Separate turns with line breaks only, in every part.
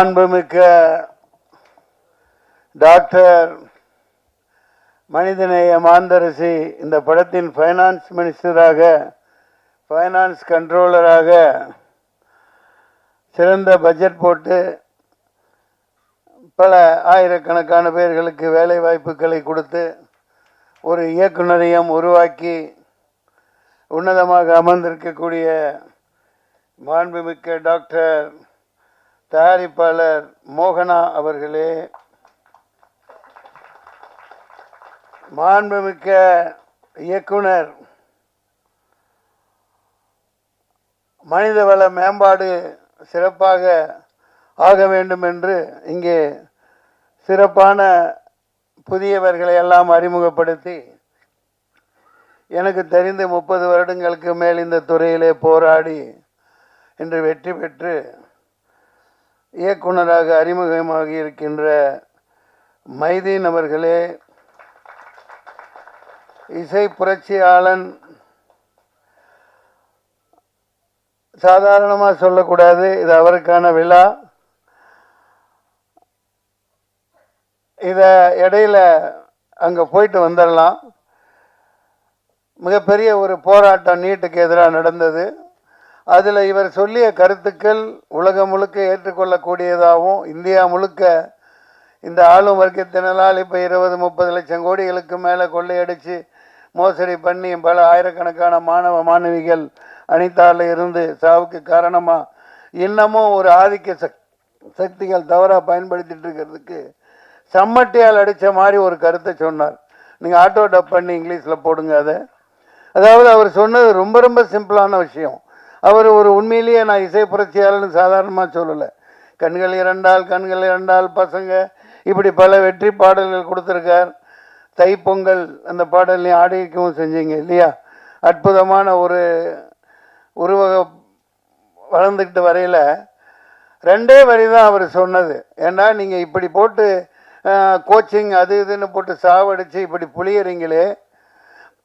மாண்புமிக்க doctor மனிதநேய மாந்தரசி இந்த படத்தின் ஃபைனான்ஸ் மினிஸ்டராக, ஃபைனான்ஸ் கண்ட்ரோலராக சிறந்த பட்ஜெட் போட்டு பல ஆயிரக்கணக்கான பேர்களுக்கு வேலை வாய்ப்புகளை கொடுத்து ஒரு இயக்குநரையும் உருவாக்கி உன்னதமாக அமர்ந்திருக்கக்கூடிய மாண்புமிக்க டாக்டர் தயாரிப்பாளர் மோகனா அவர்களே, மாண்புமிக்க இயக்குனர் மனிதவள மேம்பாடு சிறப்பாக ஆக வேண்டும் என்று இங்கே சிறப்பான புதியவர்களை எல்லாம் அறிமுகப்படுத்தி எனக்கு தெரிந்து 30 வருடங்களுக்கு மேல் இந்த துறையிலே போராடி இன்று வெற்றி பெற்று இயக்குனராக அறிமுகமாகி இருக்கின்ற மைதீன் அவர்களே, இசை புரட்சியாளன் சாதாரணமாக சொல்லக்கூடாது, இது அவருக்கான விழா. இதை இடையில அங்கே போயிட்டு வந்துடலாம். மிகப்பெரிய ஒரு போராட்டம் நீட்டுக்கு எதிராக நடந்தது. அதில் இவர் சொல்லிய கருத்துக்கள் உலகம் முழுக்க ஏற்றுக்கொள்ளக்கூடியதாகவும், இந்தியா முழுக்க இந்த ஆளும் வர்க்கத்தினால் இப்போ 20-30 லட்சம் கோடிகளுக்கு மேலே கொள்ளையடித்து மோசடி பண்ணி பல ஆயிரக்கணக்கான மாணவ மாணவிகள் அனிதாவில் இருந்து சாவுக்கு காரணமாக இன்னமும் ஒரு ஆதிக்க சக்திகள் தவறாக பயன்படுத்திட்டு இருக்கிறதுக்கு சம்மட்டியால் அடித்த மாதிரி ஒரு கருத்தை சொன்னார். நீங்கள் ஆட்டோ டப் பண்ணி இங்கிலீஷில் போடுங்க அதை. அதாவது அவர் சொன்னது ரொம்ப ரொம்ப சிம்பிளான விஷயம். அவர் ஒரு உண்மையிலேயே நான் இசை புரட்சியாளர்னு சாதாரணமாக சொல்லலை. கண்கள் இரண்டால் பசங்க இப்படி பல வெற்றி பாடல்கள் கொடுத்துருக்கார். தைப்பொங்கல் அந்த பாடல்லையும் ஆடிக்கவும் செஞ்சீங்க இல்லையா? அற்புதமான ஒரு உருவக வளர்ந்துக்கிட்டு வரையில் 2 வரி தான் அவர் சொன்னது. ஏன்னா நீங்கள் இப்படி போட்டு கோச்சிங் அது இதுன்னு போட்டு சாவடித்து இப்படி புளியறீங்களே,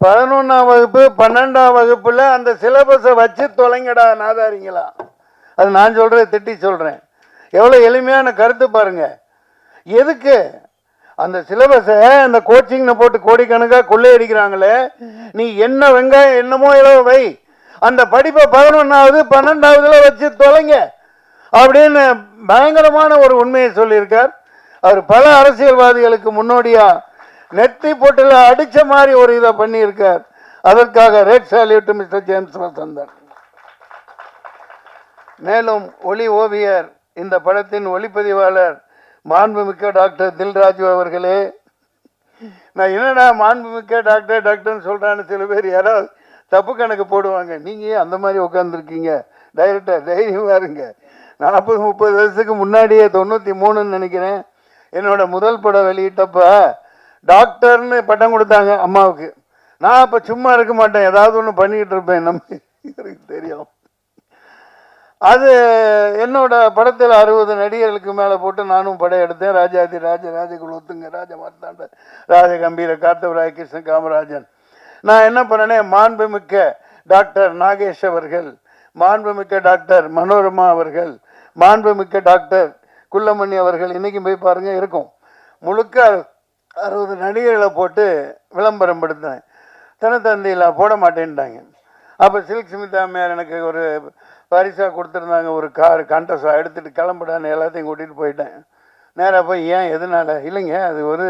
11ஆம் வகுப்பு 12ஆம் வகுப்பில் அந்த சிலபஸை வச்சு தொலைங்கடா நாதாரிங்களா. அது நான் சொல்கிறேன், திட்டி சொல்கிறேன். எவ்வளோ எளிமையான கருத்து பாருங்கள். எதுக்கு அந்த சிலபஸை அந்த கோச்சிங்னு போட்டு கோடிக்கணக்காக கொள்ளையடிக்கிறாங்களே, நீ என்ன வெங்காயம் என்னமோ எவ்வளோ வை, அந்த படிப்பை 11ஆவது 12ஆவதுல வச்சு தொலைங்க அப்படின்னு பயங்கரமான ஒரு உண்மையை சொல்லியிருக்கார். அவர் பல அரசியல்வாதிகளுக்கு முன்னோடியா நெத்தி போட்டில் அடித்த மாதிரி ஒரு இதை பண்ணியிருக்கார். அதற்காக red salute mister James Vasanthan. மேலும் ஒளி ஓவியர் இந்த படத்தின் ஒளிப்பதிவாளர் மாண்புமிக்க டாக்டர் தில்ராஜு அவர்களே. நான் என்னடா மாண்புமிக்க டாக்டர்னு சொல்கிறான்னு சில பேர் யாராவது தப்பு கணக்கு போடுவாங்க. நீங்கள் அந்த மாதிரி உட்காந்துருக்கீங்க. டைரக்டர் தைரியமாக இருங்க. 40-30 வருஷத்துக்கு முன்னாடியே 93ன்னு நினைக்கிறேன் என்னோட முதல் படம் வெளியிட்டப்ப டாக்டர்னு பட்டம் கொடுத்தாங்க அம்மாவுக்கு. நான் அப்போ சும்மா இருக்க மாட்டேன், ஏதாவது ஒன்று பண்ணிக்கிட்டு இருப்பேன். எனக்கு தெரியும். அது என்னோட படத்தில் 60 நடிகர்களுக்கு மேலே போட்டு நானும் படம் எடுத்தேன். ராஜாதி ராஜகுலத்துங்க ராஜமார்த்தாண்ட ராஜகம்பீர காத்தவராய கிருஷ்ண காமராஜன். நான் என்ன பண்ணேனே, மாண்புமிக்க டாக்டர் நாகேஷ் அவர்கள், மாண்புமிக்க டாக்டர் மனோரமா அவர்கள், மாண்புமிக்க டாக்டர் குள்ளமணி அவர்கள், இன்றைக்கும் போய் பாருங்கள் இருக்கும். முழுக்க 60 நடிகர்களை போட்டு விளம்பரம் படுத்தேன். தினத்தந்தியில் போட மாட்டேன்ட்டாங்க. அப்போ சில்க் ஸ்மிதா அம்மையார் எனக்கு ஒரு பரிசாக கொடுத்துருந்தாங்க, ஒரு கார் கண்டஸா எடுத்துகிட்டு கிளம்பிடான்னு எல்லாத்தையும் கூட்டிகிட்டு போயிட்டேன். நேராக போய் ஏன் எதனால் இல்லைங்க, அது ஒரு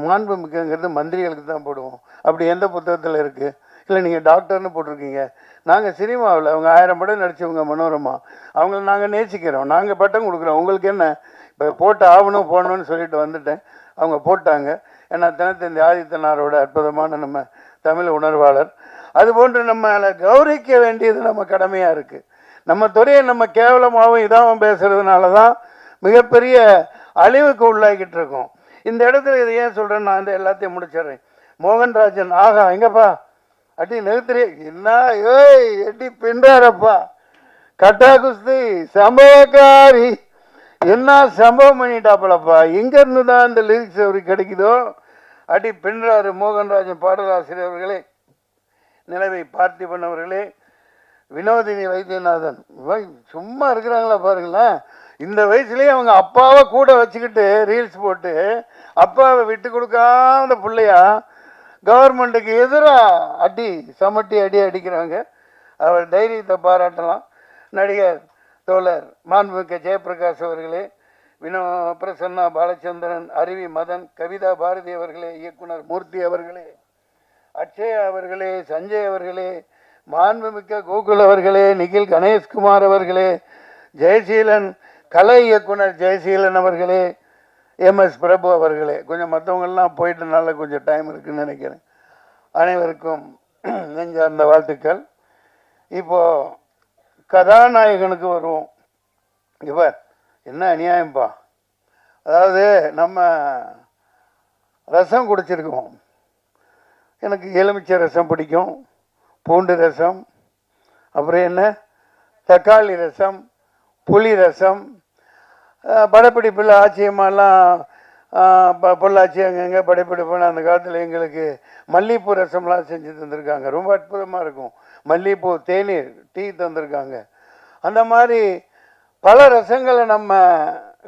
மாண்புமிக்கங்கிறது மந்திரிகளுக்கு தான் போடுவோம், அப்படி எந்த புத்தகத்தில் இருக்குது? இல்லை நீங்கள் டாக்டர்னு போட்டிருக்கீங்க. நாங்கள் சினிமாவில் அவங்க 1000 படம் நடித்தவங்க மனோரமா, அவங்கள நாங்கள் நேசிக்கிறோம், நாங்கள் பட்டம் கொடுக்குறோம், உங்களுக்கு என்ன? இப்போ போட்டு ஆகணும் போகணும்னு சொல்லிட்டு வந்துட்டேன். அவங்க போட்டாங்க. ஏன்னா தினத்தந்தி ஆதித்தனாரோட அற்புதமான நம்ம தமிழ் உணர்வாளர். அதுபோன்று நம்மளை கௌரவிக்க வேண்டியது நம்ம கடமையாக இருக்குது. நம்ம துறையை நம்ம கேவலமாகவும் இதாகவும் பேசுகிறதுனால தான் மிகப்பெரிய அழிவுக்கு உள்ளாகிட்டு இருக்கோம். இந்த இடத்துல இதை ஏன் சொல்கிறேன், நான் இந்த எல்லாத்தையும் முடிச்சிடுறேன். மோகன்ராஜன் ஆகா எங்கப்பா அடி நிறுத்துறே என்ன ஏய் எட்டி பின்றாரப்பா, கட்டா குஸ்தி சம்பவக்காரி என்ன சம்பவம் பண்ணிட்டாப்பலப்பா. எங்கேருந்து தான் இந்த லிரிக்ஸ் அவருக்கு கிடைக்குதோ அடி பின்றாரு மோகன்ராஜன் பாடலாசிரியர் அவர்களே, நிலவை பார்த்திபன் அவர்களே, வினோதினி வைத்தியநாதன் சும்மா இருக்கிறாங்களா பாருங்களேன். இந்த வயசுலேயே அவங்க அப்பாவை கூட வச்சுக்கிட்டு ரீல்ஸ் போட்டு அப்பாவை விட்டு கொடுக்காத பிள்ளையா கவர்மெண்ட்டுக்கு எதிராக அடி சமட்டி அடிக்கிறாங்க. அவர் தைரியத்தை பாராட்டலாம். நடிகர் தோழர் மாண்புமிக்க ஜெயபிரகாஷ் அவர்களே, பிரசன்னா பாலச்சந்திரன், அருவி மதன், கவிதா பாரதி அவர்களே, இயக்குனர் மூர்த்தி அவர்களே, அக்ஷயா அவர்களே, சஞ்சய் அவர்களே, மாண்புமிக்க கோகுல் அவர்களே, நிகில் கணேஷ்குமார் அவர்களே, ஜெயசீலன், கலை இயக்குனர் ஜெயசீலன் அவர்களே, MS பிரபு அவர்களே, கொஞ்சம் மற்றவங்கள்லாம் போயிட்டனால கொஞ்சம் டைம் இருக்குன்னு நினைக்கிறேன். அனைவருக்கும் நெஞ்சார்ந்த வாழ்த்துக்கள். இப்போது கதாநாயகனுக்கு வருவோம். இவர் என்ன அநியாயம்பா, அதாவது நம்ம ரசம் குடிச்சிருக்கோம். எனக்கு எலுமிச்சை ரசம் பிடிக்கும், பூண்டு ரசம், அப்புறம் என்ன தக்காளி ரசம், புளி ரசம், படப்பிடிப்பில் ஆச்சரியமாலாம் பொள்ளாச்சி அங்கங்கே படப்பிடிப்புன்னு அந்த காலத்தில் எங்களுக்கு மல்லிகைப்பூ ரசம்லாம் செஞ்சு தந்திருக்காங்க. ரொம்ப அற்புதமாக இருக்கும். மல்லிகைப்பூ தேநீர் டீ தந்திருக்காங்க. அந்த மாதிரி பல ரசங்களை நம்ம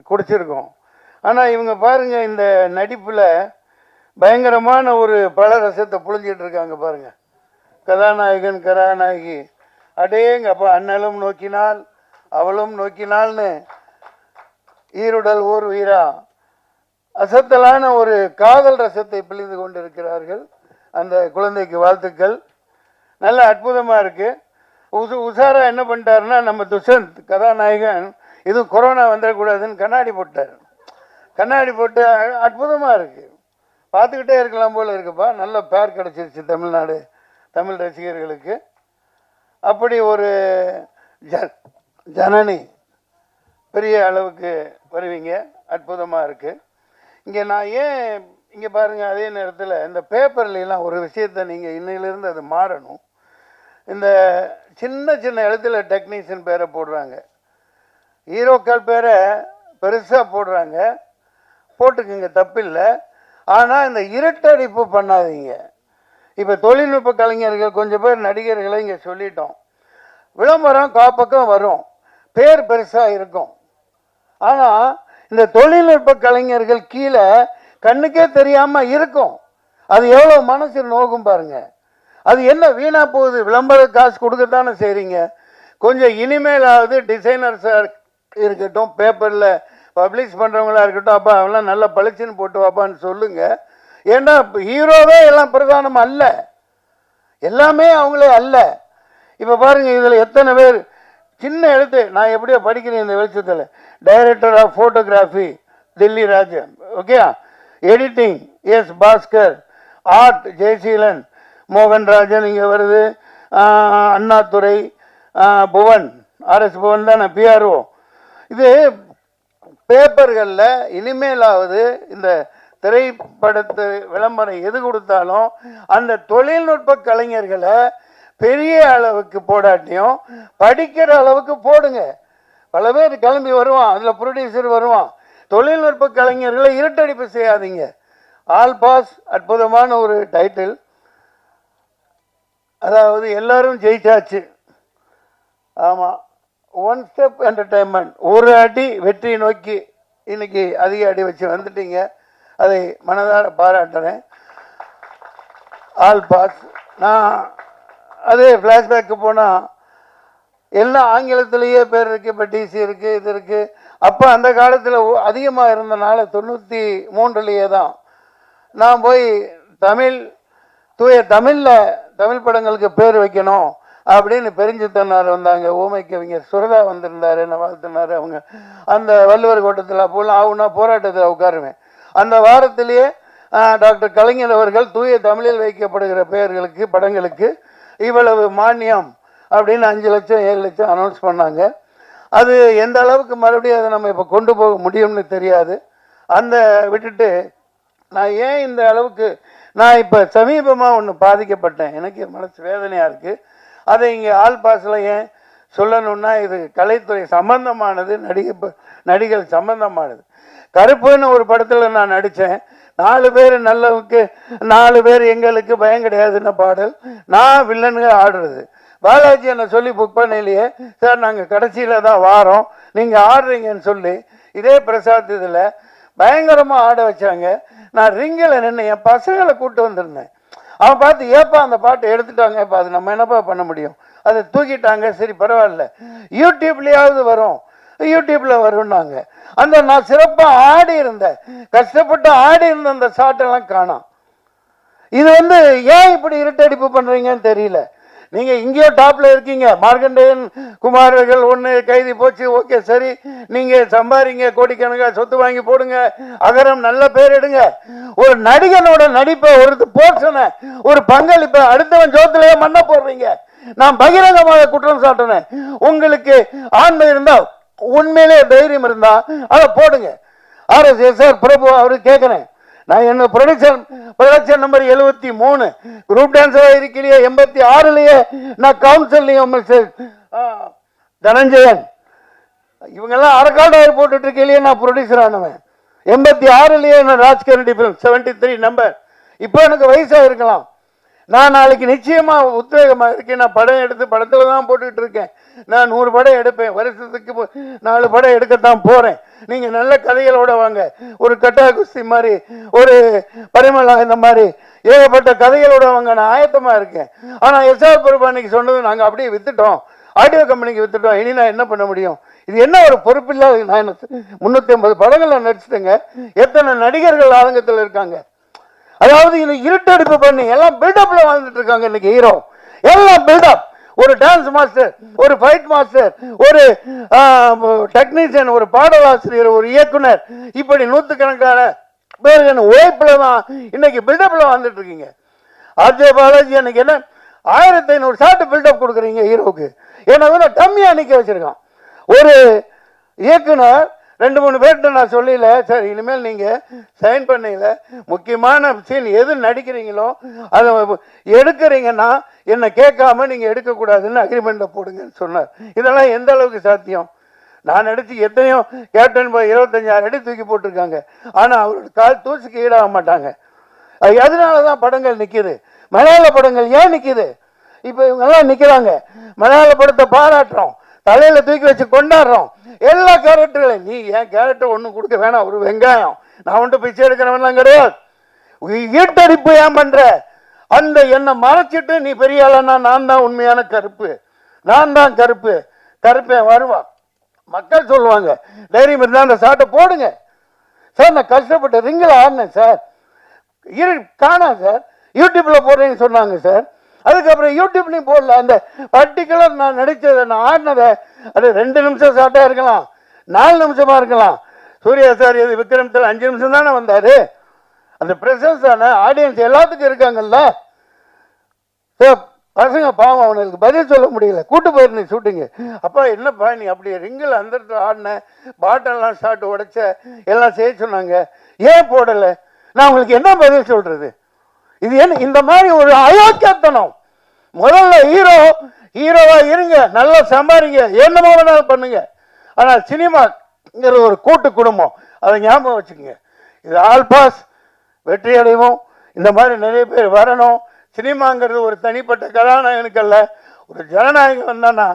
குடிச்சிருக்கோம். ஆனால் இவங்க பாருங்கள், இந்த நடிப்பில் பயங்கரமான ஒரு பல ரசத்தை புழிஞ்சிட்டு இருக்காங்க பாருங்கள். கதாநாயகன் கதாநாயகி அடேங்கப்பா, அண்ணலும் நோக்கினால் அவளும் நோக்கினால்னு ஈருடல் ஓர் உயிரா அசத்தலான ஒரு காதல் ரசத்தை பிழிந்து கொண்டிருக்கிறார்கள். அந்த குழந்தைக்கு வாழ்த்துக்கள். நல்ல அற்புதமாக இருக்குது. உஷாரா என்ன பண்ணிட்டாருன்னா, நம்ம துஷந்த் கதாநாயகன் இதுவும் கொரோனா வந்துடக்கூடாதுன்னு கண்ணாடி போட்டார். கண்ணாடி போட்டு அற்புதமாக இருக்குது, பார்த்துக்கிட்டே இருக்கலாம் போல் இருக்குப்பா. நல்ல பேர் கிடச்சிருச்சு தமிழ்நாடு தமிழ் ரசிகர்களுக்கு. அப்படி ஒரு ஜனனி பெரிய அளவுக்கு வருவீங்க, அற்புதமாக இருக்குது. இங்கே நான் ஏன் இங்கே பாருங்கள், அதே நேரத்தில் இந்த பேப்பர்லாம் ஒரு விஷயத்தை நீங்கள் இன்னையிலேருந்து அது மாறணும். இந்த சின்ன சின்ன இடத்துல டெக்னீஷியன் பேரை போடுறாங்க, ஹீரோக்கள் பேரை பெருசாக போடுறாங்க. போட்டுக்குங்க, தப்பில்லை. ஆனால் இந்த இருட்டடிப்பு பண்ணாதீங்க. இப்போ தொழில்நுட்ப கலைஞர்கள் கொஞ்சம் பேர் நடிகர்களை இங்கே சொல்லிட்டோம். விளம்பரம் காப்பக்கம் வரும், பேர் பெருசாக இருக்கும். ஆனால் இந்த தொழில்நுட்ப கலைஞர்கள் கீழே கண்ணுக்கே தெரியாமல் இருக்கும். அது எவ்வளோ மனசு நோகும் பாருங்க. அது என்ன வீணாக போகுது? விளம்பர காசு கொடுக்கத்தானே செய்கிறீங்க. கொஞ்சம் இனிமேலாவது டிசைனர்ஸாக இருக்கட்டும், பேப்பரில் பப்ளிஷ் பண்ணுறவங்களா இருக்கட்டும், அப்பா அவெல்லாம் நல்லா பளிச்சுன்னு போட்டு வாப்பான்னு சொல்லுங்கள். ஏன்னா ஹீரோவே எல்லாம் பிரதானம் அல்ல, எல்லாமே அவங்களே அல்ல. இப்போ பாருங்கள், இதில் எத்தனை பேர் சின்ன எழுத்து, நான் எப்படியோ படிக்கிறேன் இந்த வெளிச்சத்தில். Director of photography Thilli Rajan, okay. Editing S Bhaskar, art Jayaseelan, Mohanrajan இங்கே வருது, அண்ணாதுரை, புவன், RS புவன் தானே PRO. இது பேப்பர்களில் இனிமேலாவது இந்த திரைப்படத்து விளம்பரம் எது கொடுத்தாலும் அந்த தொழில்நுட்ப கலைஞர்களை பெரிய அளவுக்கு போடாட்டியும் படிக்கிற அளவுக்கு போடுங்க. பல பேர் கிளம்பி வருவான், அதில் ப்ரொடியூசர் வருவான். தொழில்நுட்ப கலைஞர்களை இருட்டடிப்பு செய்யாதீங்க. ஆல் பாஸ் அற்புதமான ஒரு டைட்டில். அதாவது எல்லாரும் ஜெயிச்சாச்சு. ஆமாம், ஒன் ஸ்டெப் என்டர்டைன்மெண்ட், ஒரு அடி வெற்றி நோக்கி இன்னைக்கு அதிக அடி வச்சு வந்துட்டீங்க. அதை மனதார பாராட்டுறேன். All pass. நான் அதே ஃப்ளாஷ்பேக்கு போனால் எல்லாம் ஆங்கிலத்திலேயே பேர் இருக்குது. இப்போ DC இருக்குது, இது இருக்குது. அப்போ அந்த காலத்தில் அதிகமாக இருந்தனால 93 தான் நான் போய் தூய தமிழில் தமிழ் படங்களுக்கு பேர் வைக்கணும் அப்படின்னு பெருஞ்சித்தனார் வந்தாங்க. ஊமை கவிஞர் சுரதா வந்திருந்தார், என்ன வாழ்த்தினார். அவங்க அந்த வள்ளுவர் கோட்டத்தில் அப்போலாம் ஆகுனா போராட்டத்தில் உட்காருவேன். அந்த வாரத்திலேயே டாக்டர் கலைஞர் அவர்கள் தூய தமிழில் வைக்கப்படுகிற பெயர்களுக்கு படங்களுக்கு இவ்வளவு மானியம் அப்படின்னு 5 லட்சம் 7 லட்சம் அனௌன்ஸ் பண்ணாங்க. அது எந்த அளவுக்கு மறுபடியும் அதை நம்ம இப்போ கொண்டு போக முடியும்னு தெரியாது. அந்த விட்டுட்டு நான் ஏன் இந்த அளவுக்கு நான் இப்போ சமீபமாக ஒன்று பாதிக்கப்பட்டேன். எனக்கு மனசு வேதனையாக இருக்குது. அதை இங்கே ஆல் பாஸில் ஏன் சொல்லணுன்னா, இது கலைத்துறை சம்பந்தமானது, நடிகர் சம்பந்தமானது. கருப்புன்னு ஒரு படத்தில் நான் நடித்தேன். 4 பேர் நல்லவுக்கு 4 பேர் எங்களுக்கு பயம் கிடையாதுன்னு பாடல். நான் வில்லனுங்க ஆடுறது. பாலாஜி என்னை சொல்லி புக் பண்ணலையே சார், நாங்கள் கடைசியில் தான் வாரோம், நீங்கள் ஆடுறீங்கன்னு சொல்லி இதே பிரசாத் இதில் பயங்கரமாக ஆட வச்சாங்க. நான் ரிங்கில் நின்று என் பசங்களை கூப்பிட்டு வந்திருந்தேன். அவன் பார்த்து ஏப்பா அந்த பாட்டை எடுத்துட்டாங்க, இப்போ அது நம்ம என்னப்பா பண்ண முடியும், அதை தூக்கிட்டாங்க, சரி பரவாயில்ல யூடியூப்லேயாவது வரும், யூடியூப்பில் வரும்னாங்க. அந்த நான் சிறப்பாக ஆடி இருந்தேன், கஷ்டப்பட்டு ஆடி இருந்த அந்த ஷாட்டெல்லாம் காணோம். இது ஏன் இப்படி இருட்டடிப்பு பண்ணுறீங்கன்னு தெரியல. நீங்கள் இங்கேயோ டாப்பில் இருக்கீங்க, மார்க்கண்டேயன் குமாரர்கள் ஒன்று கைதி போச்சு, ஓகே சரி, நீங்கள் சம்பாதிங்க, கோடிக்கணக்காக சொத்து வாங்கி போடுங்க, அகரம் நல்ல பேர் எடுங்க. ஒரு நடிகனோட நடிப்பை, ஒரு போர்ஷனை, ஒரு பங்களிப்பை அடுத்தவன் ஜோத்திலேயே மண்ண போடுறீங்க. நான் பகிரங்கமாக குற்றம் சாட்டினேன். உங்களுக்கு ஆண்மை இருந்தா, உண்மையிலே தைரியம் இருந்தா அதை போடுங்க. RSS பிரபு அவரு கேட்கிறேன், நான் என்ன ப்ரொடக்ஷன் நம்பர் 73 குரூப் டான்ஸராக இருக்கிறிய 86லயே நான் கவுன்சிலையும் தனஞ்சயன் இவங்கெல்லாம் அரக்காடாக போட்டுட்டு இருக்கலையே நான் ப்ரொடியூசர் ஆனவன். 86லயே நான் ராஜ்கரண்டி ஃபிலிம் 73 நம்பர். இப்போ எனக்கு வயசாக இருக்கலாம், நான் நாளைக்கு நிச்சயமா உத்வேகமா இருக்கேன். நான் படம் எடுத்து படத்துல தான் போட்டுக்கிட்டு இருக்கேன். நான் 100 படம் எடுப்பேன், வருஷத்துக்கு 4 படம் எடுக்கத்தான் போறேன். நீங்க நல்ல கதைகளோட வாங்க, ஒரு கட்டா குஸ்தி மாதிரி, ஒரு பரிமளா, இந்த மாதிரி ஏகப்பட்ட கதைகளோட வாங்க, நான் ஆயத்தமா இருக்கேன். ஆனா SR பிரபு அன்னைக்கு சொன்னது நாங்க அப்படியே வித்துட்டோம், ஆடியோ கம்பெனிக்கு வித்துட்டோம், இனி நான் என்ன பண்ண முடியும்? இது என்ன ஒரு பொறுப்பில்லாத. நான் 350 படங்கள் நான் நடிச்சிட்டேங்க. எத்தனை நடிகர்கள் ஆதங்கத்தில் இருக்காங்க. அதாவது இது இருட்டடிப்பு பண்ணி எல்லாம் பில்டப்ல வாழ்ந்துட்டு இருக்காங்க இன்னைக்கு ஹீரோ. எல்லாம் பில்டப். ஒரு டான்ஸ் மாஸ்டர், ஒரு ஃபைட் மாஸ்டர், ஒரு டெக்னீஷியன், ஒரு பாடலாசிரியர், ஒரு இயக்குனர், இப்படி நூற்றுக்கணக்கான பேர்கள் உழைப்புல தான் இன்னைக்கு பில்டப்ல வாழ்ந்துட்டு இருக்கீங்க. RJ பாலாஜி அன்னைக்கு என்ன 1500 ஷாட் பில்டப் கொடுக்குறீங்க ஹீரோவுக்கு. ஏன்னா டம்மியா நிக்க வச்சிருக்கான். ஒரு இயக்குனர் 2-3 பேர்கிட்ட நான் சொல்லல, சார் இனிமேல் நீங்கள் சைன் பண்ணல, முக்கியமான சீன் எது நடிக்கிறீங்களோ அதை எடுக்கிறீங்கன்னா என்னை கேட்காம நீங்கள் எடுக்கக்கூடாதுன்னு அக்ரிமெண்ட்டை போடுங்கன்னு சொன்னார். இதெல்லாம் எந்த அளவுக்கு சாத்தியம்? நான் நடித்து எத்தனையோ கேப்டன் 25,000 அடி தூக்கி போட்டிருக்காங்க. ஆனால் அவரோட கால் தூசுக்கு ஈடாக மாட்டாங்க. அதனால தான் படங்கள் நிற்கிது. மலையாள படங்கள் ஏன் நிற்கிது? இப்போ இவங்கெல்லாம் நிற்கிறாங்க, மலையாள படத்தை பாராட்டுறோம், தலையில தூக்கி வச்சு கொண்டாடுறோம். எல்லா கேரக்டர்களையும் நீ என் கேரக்டர் ஒன்றும் கொடுக்க வேணாம், ஒரு வெங்காயம், நான் ஒன்று பிச்சை எடுக்கிறவன்லாம் கிடையாது. ஈட்டடிப்பு ஏன் பண்ற? அந்த என்னை மறைச்சிட்டு நீ பெரிய ஆளனா, நான் தான் உண்மையான கருப்பு, நான் தான் கருப்பு, கருப்பேன் வருவான். மக்கள் சொல்லுவாங்க, தைரியம் இருந்தால் அந்த சாட்டை போடுங்க சார். நான் கஷ்டப்பட்டு ரிங்கில் ஆடினேன் சார், காணா சார், யூடியூப்ல போடுறேன்னு சொன்னாங்க சார். அதுக்கப்புறம் யூடியூப்லையும் போடல. அந்த பர்டிகுலர் நான் நடித்ததை, நான் ஆடினதை, அது 2 நிமிஷம் ஷார்ட்டாக இருக்கலாம், 4 நிமிஷமா இருக்கலாம். சூர்யா சார் இது விக்ரமத்தில் 5 நிமிஷம் தானே வந்தாரு. அந்த பிரசன்ஸ் தானே, ஆடியன்ஸ் எல்லாத்துக்கும் இருக்காங்கல்ல. பசங்க பாவம், அவனுக்கு பதில் சொல்ல முடியல. கூட்டு போயிருந்தேன் ஷூட்டிங்கு. அப்பா என்னப்பா நீ அப்படி ரிங்கில் அந்த ஆடின, பாட்டெல்லாம் ஷார்ட் உடைச்ச, எல்லாம் செய்ய சொன்னாங்க, ஏன் போடலை? நான் உங்களுக்கு என்ன பதில் சொல்றது? இது என்ன இந்த மாதிரி ஒரு அயோக்கியத்தனம்? முதல்ல ஹீரோவா இருங்க, நல்லா சம்பாதிங்க, என்னமோ வேணாலும் பண்ணுங்க. ஆனால் சினிமாங்கிற ஒரு கூட்டு குடும்பம், அதை ஞாபகம் வச்சுக்கோங்க. இது ஆல் பாஸ், வெற்றி அடைவோம். இந்த மாதிரி நிறைய பேர் வரணும். சினிமாங்கிறது ஒரு தனிப்பட்ட கதாநாயகனுக்கு அல்ல, ஒரு ஜனநாயகம் வந்தானா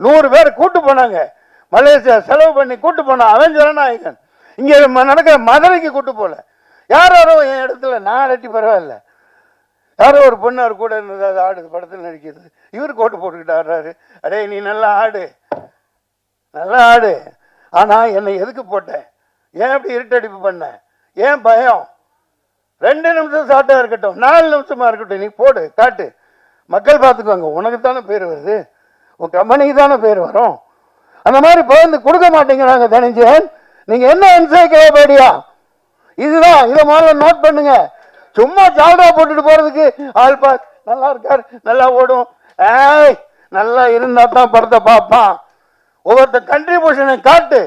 100 பேர் கூட்டு போனாங்க. மலேசியா செலவு பண்ணி கூட்டு போனான், அவன் ஜனநாயகன். இங்கே நடக்கிற மதுரைக்கு கூட்டு போல. யாரோ என் இடத்துல நான் அடட்டி பரவாயில்ல, யாரோ ஒரு பொண்ணு அவர் கூட இருந்தது, அது ஆடுது, படத்தில் நடிக்கிறது, இவர் கோட்டு போட்டுக்கிட்டு ஆடுறாரு. அடே நீ நல்லா ஆடு, நல்லா ஆடு, ஆனால் என்னை எதுக்கு போட்டேன்? ஏன் இப்படி இருட்டடிப்பு பண்ண? ஏன் பயம்? 2 நிமிஷம் ஷார்ட்டாக இருக்கட்டும், 4 நிமிஷமா இருக்கட்டும், நீ போடு, காட்டு, மக்கள் பார்த்துக்குவாங்க. உனக்கு தானே பேர் வருது, உன் கம்பெனிக்கு தானே பேர் வரும். அந்த மாதிரி பகிர்ந்து கொடுக்க மாட்டேங்கிறாங்க தனஞ்சயன். நீங்கள் என்ன என்சைக்ளோபீடியா இதுதான், இதை முதல்ல நோட் பண்ணுங்க. சும்மா ஜால்ரா போட்டுட்டு போறதுக்கு ஆள் பாஸ் நல்லா இருக்காரு, நல்லா ஓடும், ஏய் நல்லா இருந்தா தான் படத்தை பார்ப்பான். ஒவ்வொருத்த கண்ட்ரிபியூஷனை காட்டு.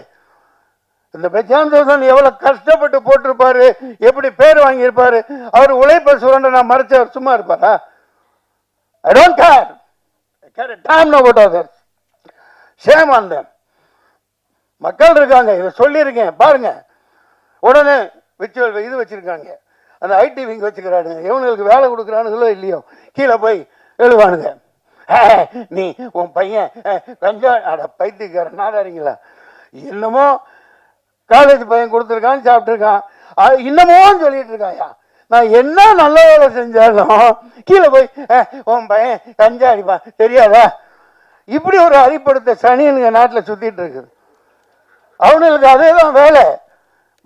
இந்த பிரசாந்த் ஜோசன் எவ்வளவு கஷ்டப்பட்டு போட்டிருப்பாரு, எப்படி பேர் வாங்கியிருப்பாரு. அவர் உழைப்ப சுரண்ட நான் மறைச்ச சும்மா இருப்பாரா? I don't care time know what others, shame on them. மக்கள் இருக்காங்க, இதை சொல்லியிருக்கேன் பாருங்க. உடனே இது வச்சிருக்காங்க, அந்த ஐடி விங் வச்சுக்கிறானுங்க. இவனுங்களுக்கு வேலை கொடுக்குறானுங்களோ இல்லையோ, கீழே போய் எழுவானுங்க, நீ உன் பையன் கொஞ்சம் அட பைத்தியக்கார நாடாரிங்களா, என்னமோ காலேஜ் பையன் கொடுத்துருக்கான், சாப்பிட்டுருக்கான், இன்னமும் சொல்லிட்டு இருக்காயா. நான் என்ன நல்ல வேலை செஞ்சாலும் கீழே போய் உன் பையன் கஞ்சா அடிப்பான் தெரியாதா? இப்படி ஒரு அடிப்படுத்த சனியனுங்க நாட்டில் சுத்திட்டு இருக்குது. அவனுங்களுக்கு அதே தான் வேலை.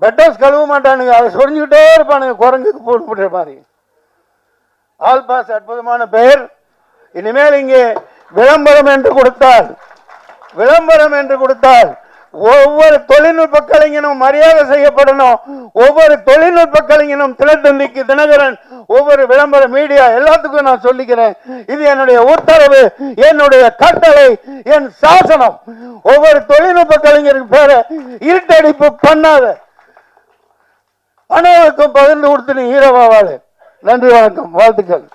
பெட் ஹவுஸ் கழுவ மாட்டானுங்க, அதை சொரிஞ்சுக்கிட்டே இருப்பானுங்க, குரங்குக்கு போட்டு மாதிரி. ஆல் பாஸ் அற்புதமான பெயர். இனிமேல் இங்கே விளம்பரம் என்று கொடுத்தால் ஒவ்வொரு தொழில்நுட்ப கலைஞனும் மரியாதை செய்யப்படணும். ஒவ்வொரு தொழில்நுட்ப கலைஞனும் தினத்தந்திக்கு, தினகரன், ஒவ்வொரு விளம்பர மீடியா எல்லாத்துக்கும் நான் சொல்லிக்கிறேன். இது என்னுடைய உத்தரவு, என்னுடைய கட்டளை, என் சாசனம். ஒவ்வொரு தொழில்நுட்ப கலைஞருக்கு பேர இருட்டடிப்பு பண்ணாத, அனைவருக்கும் பகிர்ந்து கொடுத்து நீ ஹீரோவாவாளு. நன்றி, வணக்கம், வாழ்த்துக்கள்.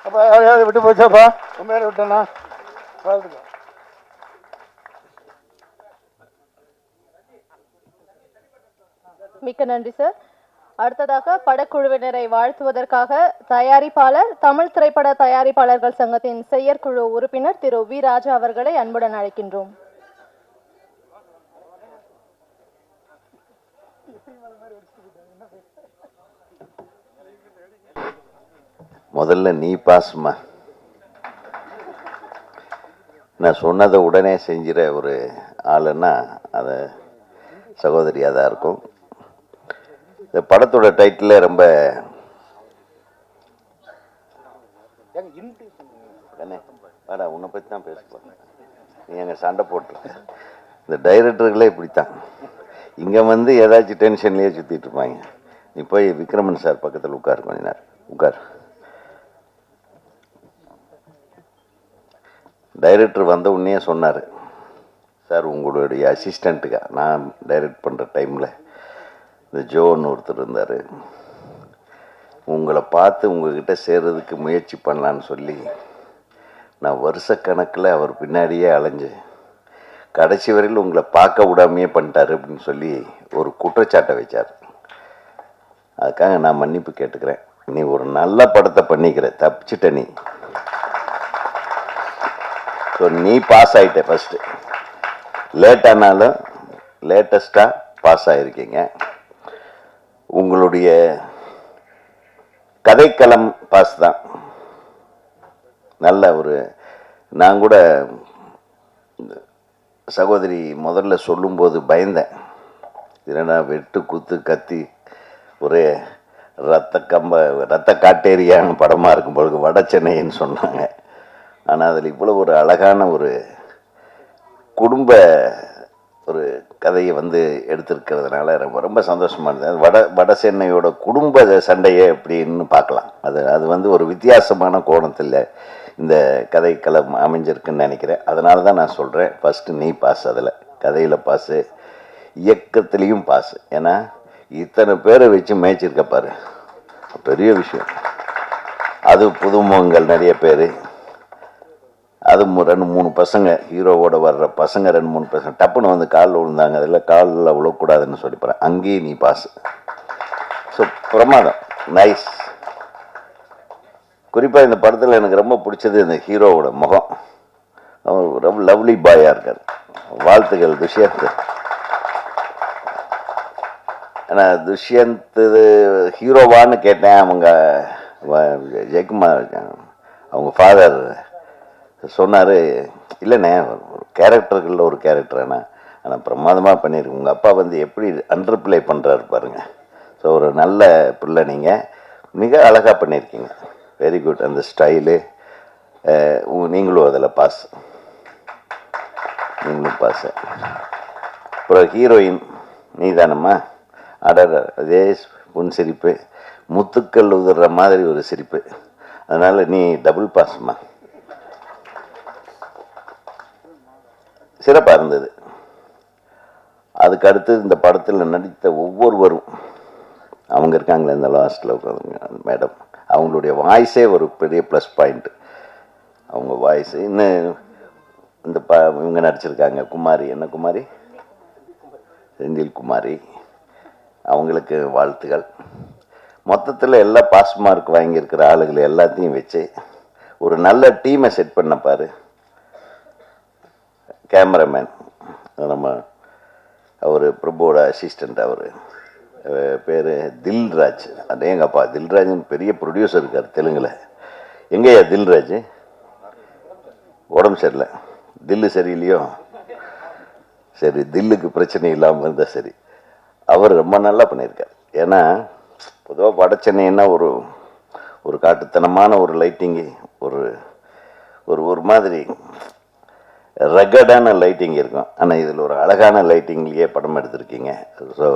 அப்ப யாரையாவது விட்டு போச்சாப்பா? உண்மையில விட்டனா? வாழ்த்துக்கள்.
மிக்க நன்றி சார். அடுத்ததாக படக்குழுவினரை வாழ்த்துவதற்காக தயாரிப்பாளர், தமிழ் திரைப்பட தயாரிப்பாளர்கள் சங்கத்தின் செயற்குழு உறுப்பினர் திரு வி ராஜா அவர்களை அன்புடன் அழைக்கின்றோம்.
முதல்ல நீ பாஸ்மா, நான் சொன்னதை உடனே செஞ்சிட ஒரு ஆளுன்னா அதை சகோதரியாக தான் இருக்கும். இந்த படத்தோட டைட்டில் ரொம்ப வேடா, உன்னை பற்றி தான் பேச நீ எங்கள் சண்டை போட்டு. இந்த டைரக்டர்களே இப்படித்தான், இங்கே வந்து ஏதாச்சும் டென்ஷன்லேயே சுற்றிட்டு இருப்பாங்க. நீ போய் விக்ரமன் சார் பக்கத்தில் உட்கார், கொஞ்ச நேரம் உட்கார். டைரக்டர் வந்த உடனே சொன்னார், சார் உங்களுடைய அசிஸ்டண்ட்டுக்கா நான் டைரக்ட் பண்ணுற டைமில் இந்த ஜோன்னு ஒருத்தர் இருந்தார், உங்களை பார்த்து உங்கள்கிட்ட சேர்றதுக்கு முயற்சி பண்ணலான்னு சொல்லி நான் வருஷக்கணக்கில் அவர் பின்னாடியே அலைஞ்சு கடைசி வரையில் உங்களை பார்க்க விடாமையே பண்ணிட்டார் அப்படின்னு சொல்லி ஒரு குற்றச்சாட்டை வச்சார். அதுக்காக நான் மன்னிப்பு கேட்டுக்கிறேன். நீ ஒரு நல்ல படத்தை பண்ணிக்கிற, தப்பிச்சிட்ட நீ. ஸோ நீ பாஸ் ஆகிட்ட. ஃபஸ்ட்டு லேட்டானாலும் லேட்டஸ்ட்டாக பாஸ் ஆகிருக்கீங்க. உங்களுடைய கதைக்களம் பாஸ் தான். நல்ல ஒரு, நான் கூட சகோதரி முதல்ல சொல்லும்போது பயந்தேன், இல்லைன்னா வெட்டு குத்து கத்தி ஒரே ரத்த காட்டேரியான படமாக இருக்கும் பொழுது வட சென்னைன்னு சொன்னாங்க. ஆனால் அதில் இவ்வளோ ஒரு அழகான ஒரு குடும்ப ஒரு கதையை வந்து எடுத்திருக்கிறதுனால ரொம்ப ரொம்ப சந்தோஷமாக இருந்தது. வட சென்னையோட குடும்ப சண்டையை அப்படின்னு பார்க்கலாம். அது வந்து ஒரு வித்தியாசமான கோணத்தில் இந்த கதைக்களம் அமைஞ்சிருக்குன்னு நினைக்கிறேன். அதனால தான் நான் சொல்கிறேன், ஃபஸ்ட்டு நீ பாஸ். அதில் கதையில் பாஸு, இயக்கத்துலேயும் பாஸ். ஏன்னா இத்தனை பேரை வச்சு மேய்ச்சிருக்க பாரு, பெரிய விஷயம். அது புதுமுகங்கள் நிறைய பேர், அது 2-3 பசங்க, ஹீரோவோட வர்ற பசங்க 2-3 பசங்க டப்புன்னு வந்து காலில் விழுந்தாங்க. அதில் காலில் விழக்கூடாதுன்னு சொல்லிப்பறேன். அங்கேயும் நீ பாஸ். ஸோ பிரமாதம், நைஸ். குறிப்பாக இந்த படத்தில் எனக்கு ரொம்ப பிடிச்சது இந்த ஹீரோவோட முகம். அவர் ரொம்ப லவ்லி பாயாக இருக்கார். வாழ்த்துக்கள் துஷ்யந்த். ஆனால் துஷ்யந்த் ஹீரோவான்னு கேட்டேன். அவங்க ஜெயக்குமார் அவங்க ஃபாதர் சொன்னார், இல்லைண்ணே ஒரு கேரக்டர்களில் ஒரு கேரக்டர்ண்ணா, ஆனால் பிரமாதமாக பண்ணியிருக்கு. உங்கள் அப்பா வந்து எப்படி அண்டர் பிளே பண்ணுறாரு பாருங்க. ஸோ ஒரு நல்ல பிள்ளை, நீங்கள் மிக அழகாக பண்ணியிருக்கீங்க. Very good. அந்த ஸ்டைலு, நீங்களும் அதில் பாஸ், நீங்களும் பாஸ். அப்புறம் ஹீரோயின் நீ தானம்மா, அதே புன் சிரிப்பு, முத்துக்கள் உதிர்ற மாதிரி ஒரு சிரிப்பு. அதனால் நீ டபுள் பாஸ்மா. சிறப்பாக இருந்தது. அதுக்கு அடுத்து இந்த படத்தில் நடித்த ஒவ்வொருவரும், அவங்க இருக்காங்களே இந்த லாஸ்ட்டில் உட்காந்துங்க மேடம், அவங்களுடைய வாய்ஸே ஒரு பெரிய ப்ளஸ் பாயிண்ட்டு. அவங்க வாய்ஸு இன்னும் இந்த இவங்க நடிச்சிருக்காங்க, குமாரி, என்ன குமாரி, செந்தில் குமாரி, அவங்களுக்கு வாழ்த்துகள். மொத்தத்தில் எல்லா பாஸ் மார்க் வாங்கியிருக்கிற ஆளுகளை எல்லாத்தையும் வச்சு ஒரு நல்ல டீமை செட் பண்ண பாரு. கேமராமேன் நம்ம அவர் பிரபுவோட அசிஸ்டண்ட். அவர் பேர் தில்ராஜ். அதே எங்கள் அப்பா தில்ராஜன் பெரிய ப்ரொடியூசர் இருக்கார் தெலுங்கில். எங்கேயா தில்ராஜ்? உடம்பு சரியில்லை. தில்லு சரியில்லையோ? சரி, தில்லுக்கு பிரச்சனை இல்லாமல் இருந்தால் சரி. அவர் ரொம்ப நல்லா பண்ணியிருக்கார். ஏன்னா பொதுவாக வட சென்னைன்னா ஒரு ஒரு காட்டுத்தனமான ஒரு லைட்டிங்கு, ஒரு ஒரு ஒரு மாதிரி ரகடான லைட்டிங் இருக்கும். ஆனால் இதில் ஒரு அழகான லைட்டிங்லேயே படம் எடுத்திருக்கீங்க. ஸோ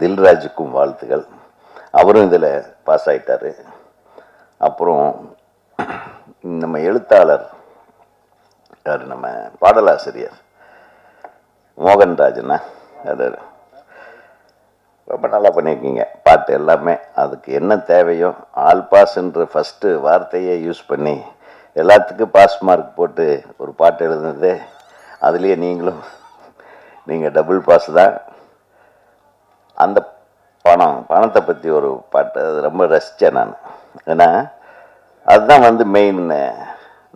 தில்ராஜுக்கும் வாழ்த்துக்கள். அவரும் இதில் பாஸ் ஆகிட்டார். அப்புறம் நம்ம எழுத்தாளர் யார், நம்ம பாடலாசிரியர் மோகன்ராஜனா, அது ரொம்ப நல்லா பண்ணியிருக்கீங்க. பாட்டு எல்லாமே அதுக்கு என்ன தேவையோ ஆல் பாஸ்ன்ற ஃபஸ்ட்டு வார்த்தையே யூஸ் பண்ணி எல்லாத்துக்கும் பாஸ் மார்க் போட்டு ஒரு பாட்டு எழுதுனது. அதுலேயே நீங்கள் டபுள் பாஸ் தான். அந்த பணத்தை பற்றி ஒரு பாட்டு அது ரொம்ப ரசித்தேன் நான். ஏன்னா அதுதான் வந்து main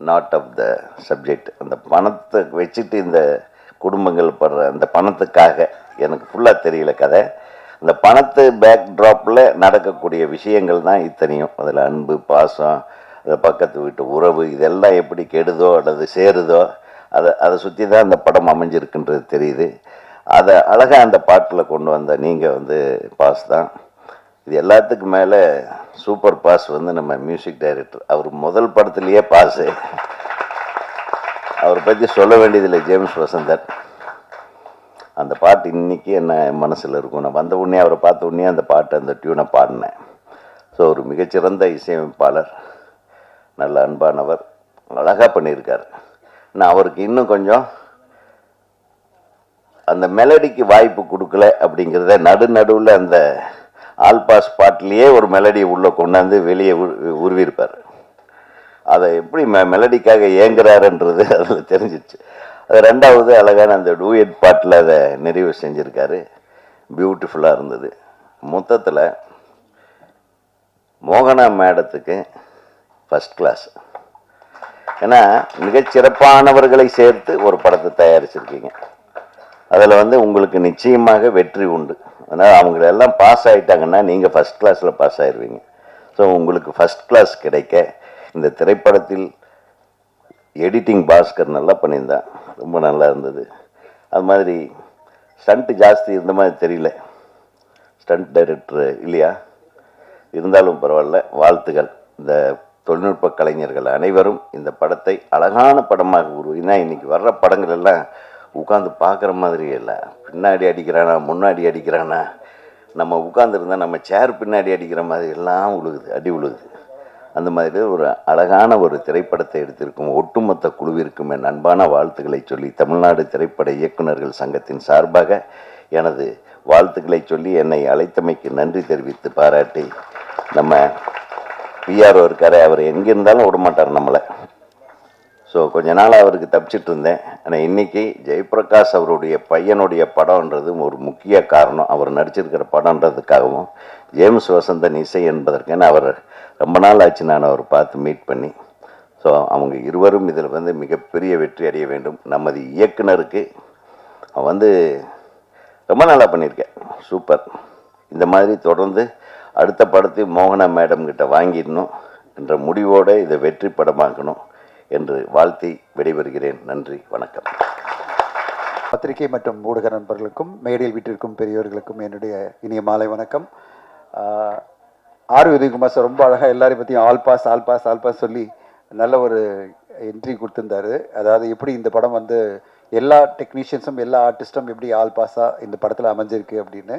knot of the subject. அந்த பணத்தை வச்சுட்டு இந்த குடும்பங்கள் படுற அந்த பணத்துக்காக எனக்கு ஃபுல்லாக தெரியல கதை. அந்த பணத்து பேக் ட்ராப்பில் நடக்கக்கூடிய விஷயங்கள் தான் இத்தனையும். அதில் அன்பு, பாசம், அந்த பக்கத்து வீட்டு உறவு, இதெல்லாம் எப்படி கெடுதோ அல்லது சேருதோ அதை சுற்றி தான் அந்த படம் அமைஞ்சிருக்குன்றது தெரியுது. அதை அழகாக அந்த பாட்டில் கொண்டு வந்த நீங்கள் வந்து பாஸ் தான். இது எல்லாத்துக்கும் மேலே சூப்பர் பாஸ் வந்து நம்ம மியூசிக் டைரக்டர். அவர் முதல் படத்துலேயே பாஸு. அவரை பற்றி சொல்ல வேண்டியதில்லை. ஜேம்ஸ் வசந்தன். அந்த பாட்டு இன்றைக்கி என்ன மனசில் இருக்கும். நான் வந்த உடனே அவரை பார்த்த உடனே அந்த பாட்டு, அந்த டியூனை பாடினேன். ஸோ ஒரு மிகச்சிறந்த இசையமைப்பாளர், நல்ல அன்பானவர், அழகாக பண்ணியிருக்கார். நான் அவருக்கு இன்னும் கொஞ்சம் அந்த மெலடிக்கு வாய்ப்பு கொடுக்கல அப்படிங்கிறத நடுவில் அந்த ஆல்பாஸ் பாட்டிலேயே ஒரு மெலடியை உள்ளே கொண்டாந்து வெளியே உருவிருப்பார். அதை எப்படி மெலடிக்காக ஏங்குறாருன்றது அதில் தெரிஞ்சிச்சு. அது ரெண்டாவது அழகான அந்த டூயட் பாட்டில் அதை நிறைவு செஞ்சுருக்காரு. பியூட்டிஃபுல்லாக இருந்தது. மொத்தத்தில் மோகனா மேடத்துக்கு ஃபஸ்ட் கிளாஸ். ஏன்னா மிகச்சிறப்பானவர்களை சேர்த்து ஒரு படத்தை தயாரிச்சிருக்கீங்க. அதில் வந்து உங்களுக்கு நிச்சயமாக வெற்றி உண்டு. அதனால் அவங்களெல்லாம் பாஸ் ஆகிட்டாங்கன்னா நீங்கள் ஃபஸ்ட் கிளாஸில் பாஸ் ஆயிடுவீங்க. ஸோ உங்களுக்கு ஃபஸ்ட் கிளாஸ் கிடைக்க இந்த திரைப்படத்தில் எடிட்டிங் பாஸ்கர் நல்லா பண்ணியிருந்தான், ரொம்ப நல்லா இருந்தது. அது மாதிரி ஸ்டண்ட்டு ஜாஸ்தி இருந்த மாதிரி தெரியல. ஸ்டண்ட் டைரக்டர் இல்லையா, இருந்தாலும் பரவாயில்ல, வாழ்த்துகள். இந்த தொழில்நுட்ப கலைஞர்கள் அனைவரும் இந்த படத்தை அழகான படமாக உருவினா. இன்றைக்கி வர்ற படங்கள் எல்லாம் உட்காந்து பார்க்குற மாதிரி இல்லை. பின்னாடி அடிக்கிறானா, முன்னாடி அடிக்கிறானா, நம்ம உட்காந்துருந்தால் நம்ம சேர் பின்னாடி அடிக்கிற மாதிரி எல்லாம் உழுகுது, அடி உழுகுது. அந்த மாதிரி ஒரு அழகான ஒரு திரைப்படத்தை எடுத்திருக்கும் ஒட்டுமொத்த குழுவிற்கும் என் அன்பான வாழ்த்துக்களை சொல்லி தமிழ்நாடு திரைப்பட இயக்குநர்கள் சங்கத்தின் சார்பாக எனது வாழ்த்துக்களை சொல்லி என்னை அழைத்தமைக்கு நன்றி தெரிவித்து பாராட்டி, நம்ம பிஆர்ஓ இருக்கார், அவர் எங்கே இருந்தாலும் விட மாட்டார் நம்மளை. ஸோ கொஞ்ச நாள் அவருக்கு தப்பிச்சிட்டு இருந்தேன். ஆனால் இன்றைக்கி ஜெயபிரகாஷ் அவருடைய பையனுடைய படம்ன்றது ஒரு முக்கிய காரணம். அவர் நடிச்சிருக்கிற படம்ன்றதுக்காகவும் ஜேம்ஸ் வசந்தன் இசை என்பதற்கான அவர் ரொம்ப நாள் ஆச்சு நான் அவர் பார்த்து மீட் பண்ணி. ஸோ அவங்க இருவரும் இதில் வந்து மிகப்பெரிய வெற்றி அடைய வேண்டும். நமது இயக்குனருக்கு வந்து ரொம்ப நல்லா பண்ணியிருக்கேன், சூப்பர். இந்த மாதிரி தொடர்ந்து அடுத்த படத்தை மோகனா மேடம் கிட்ட வாங்கிடணும் என்ற முடிவோடு இதை வெற்றி படமாக்கணும் என்று வாழ்த்தி விடைபெறுகிறேன். நன்றி, வணக்கம்.
பத்திரிகை மற்றும் ஊடக நண்பர்களுக்கும் மேடையில் வீட்டிற்கும் பெரியவர்களுக்கும் என்னுடைய இனிய மாலை வணக்கம். ஆர் உதயகுமார் சார் ரொம்ப அழகாக எல்லாரையும் பற்றியும் ஆல் பாஸ் சொல்லி நல்ல ஒரு என்ட்ரி கொடுத்துருந்தாரு. அதாவது எப்படி இந்த படம் வந்து எல்லா டெக்னீஷியன்ஸும் எல்லா ஆர்டிஸ்ட்டும் எப்படி ஆல் பாஸாக இந்த படத்தில் அமைஞ்சிருக்கு அப்படின்னு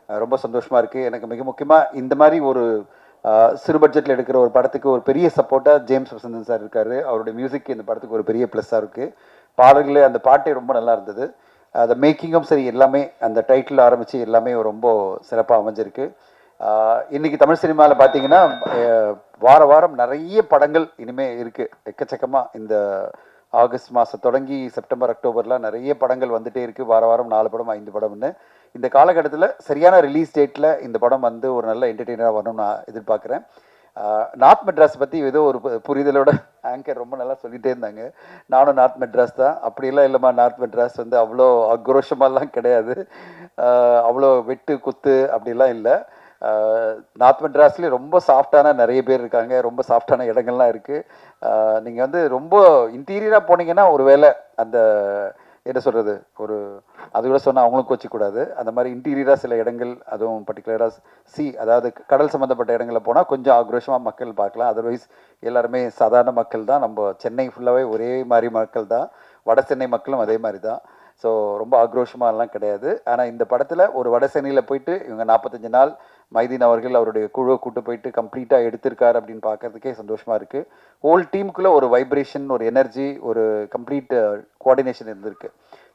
ரொம்ப சந்தோஷமாக இருக்குது. எனக்கு மிக முக்கியமாக இந்த மாதிரி ஒரு சிறு பட்ஜெட்டில் எடுக்கிற ஒரு படத்துக்கு ஒரு பெரிய சப்போர்ட்டாக ஜேம்ஸ் வசந்தன் சார் இருக்கார். அவருடைய மியூசிக் இந்த படத்துக்கு ஒரு பெரிய ப்ளஸ்ஸாக இருக்குது. பாடல்களே அந்த பாட்டே ரொம்ப நல்லா இருந்தது. அந்த மேக்கிங்கும் சரி, எல்லாமே அந்த டைட்டில் ஆரம்பித்து எல்லாமே ரொம்ப சிறப்பாக அமைஞ்சிருக்கு. இன்றைக்கி தமிழ் சினிமாவில் பார்த்தீங்கன்னா வாரம் நிறைய படங்கள் இனிமேல் இருக்குது, எக்கச்சக்கமாக. இந்த ஆகஸ்ட் மாதம் தொடங்கி செப்டம்பர் அக்டோபர்லாம் நிறைய படங்கள் வந்துகிட்டே இருக்குது. வாரம் 4 படம் 5 படம்னு. இந்த காலகட்டத்தில் சரியான ரிலீஸ் டேட்டில் இந்த படம் வந்து ஒரு நல்ல என்டர்டெய்னராக வரணும்னு நான் எதிர்பார்க்குறேன். நார்த் மெட்ராஸ் பற்றி ஏதோ ஒரு புரிதலோட ஆங்கர் ரொம்ப நல்லா சொல்லிகிட்டே இருந்தாங்க. நானும் நார்த் மெட்ராஸ் தான். அப்படிலாம் இல்லைம்மா, நார்த் மெட்ராஸ் வந்து அவ்வளோ ஆக்ரோஷமாலாம் கிடையாது, அவ்வளோ வெட்டு குத்து அப்படிலாம் இல்லை. நார்த் மெட்ராஸ்லேயே ரொம்ப சாஃப்டான நிறைய பேர் இருக்காங்க, ரொம்ப சாஃப்டான இடங்கள்லாம் இருக்குது. நீங்கள் வந்து ரொம்ப இன்டீரியராக போனீங்கன்னா ஒரு வேளை அந்த என்ன சொல்கிறது, ஒரு அது கூட சொன்னால் அவங்களும் கோச்சிக்கூடாது, அந்த மாதிரி இன்டீரியராக சில இடங்கள், அதுவும் பர்டிகுலராக அதாவது கடல் சம்மந்தப்பட்ட இடங்களில் போனால் கொஞ்சம் ஆக்ரோஷமாக மக்கள் பார்க்கலாம். அதர்வைஸ் எல்லாருமே சாதாரண மக்கள் தான். நம்ம சென்னை ஃபுல்லாகவே ஒரே மாதிரி மக்கள் தான், வட சென்னை மக்களும் அதே மாதிரி தான். ஸோ ரொம்ப ஆக்ரோஷமாலாம் கிடையாது. ஆனால் இந்த படத்தில் ஒரு வட சென்னையில் போயிட்டு இவங்க 45 நாள் மைதீன் அவர்கள் அவருடைய குழுவை கூட்டு போயிட்டு கம்ப்ளீட்டாக எடுத்திருக்காரு அப்படின்னு பார்க்கறதுக்கே சந்தோஷமாக இருக்குது. ஹோல் டீமுக்குள்ளே ஒரு வைப்ரேஷன், ஒரு எனர்ஜி, ஒரு கம்ப்ளீட் கோஆர்டினேஷன் இருந்திருக்கு.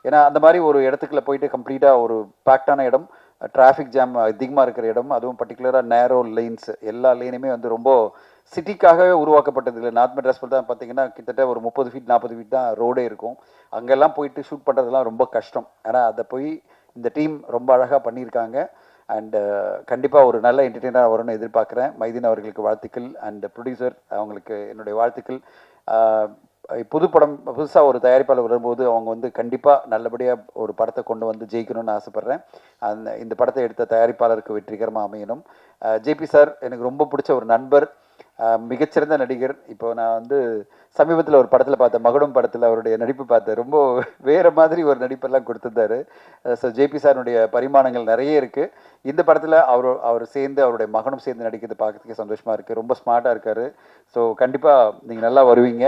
ஏன்னா அந்த மாதிரி ஒரு இடத்துக்குள்ள போயிட்டு கம்ப்ளீட்டாக ஒரு பேக்டான இடம், டிராஃபிக் ஜாம் அதிகமாக இருக்கிற இடம், அதுவும் பர்டிகுலராக நேரோ லைன்ஸ், எல்லா லைனுமே வந்து ரொம்ப சிட்டிக்காகவே உருவாக்கப்பட்டது இல்லை. நார்த் மெட்ராஸ் தான் பார்த்தீங்கன்னா கிட்டத்தட்ட ஒரு 30 ஃபீட் 40 ஃபீட் தான் ரோடே இருக்கும். அங்கெல்லாம் போயிட்டு ஷூட் பண்ணுறதுலாம் ரொம்ப கஷ்டம். ஆனால் அதை போய் இந்த டீம் ரொம்ப அழகாக பண்ணியிருக்காங்க. அண்டு கண்டிப்பாக ஒரு நல்ல என்டர்டெய்னராக வரும்னு எதிர்பார்க்குறேன். மைதீன் அவர்களுக்கு வாழ்த்துக்கள், அண்ட் ப்ரொடியூசர் அவங்களுக்கு என்னுடைய வாழ்த்துக்கள். புதுப்படம் புதுசாக ஒரு தயாரிப்பாளர் வரும்போது அவங்க வந்து கண்டிப்பாக நல்லபடியாக ஒரு படத்தை கொண்டு வந்து ஜெயிக்கணும்னு ஆசைப்பட்றேன். இந்த படத்தை எடுத்த தயாரிப்பாளருக்கு வெற்றிகரமாக அமையணும். ஜேபி சார் எனக்கு ரொம்ப பிடிச்ச ஒரு நண்பர், மிகச்சிறந்த நடிகர். இப்போ நான் வந்து சமீபத்தில் ஒரு படத்தில் பார்த்தேன், மகுடம் படத்தில் அவருடைய நடிப்பு பார்த்தேன். ரொம்ப வேறு மாதிரி ஒரு நடிப்பெல்லாம் கொடுத்துருந்தாரு. ஸோ ஜேபி சாருடைய பரிமாணங்கள் நிறைய இருக்குது. இந்த படத்தில் அவர் சேர்ந்து அவருடைய மகனும் சேர்ந்து நடிக்கிறது பார்க்கறதுக்கே சந்தோஷமாக இருக்குது. ரொம்ப ஸ்மார்ட்டாக இருக்கார். ஸோ கண்டிப்பாக நீங்கள் நல்லா வருவீங்க.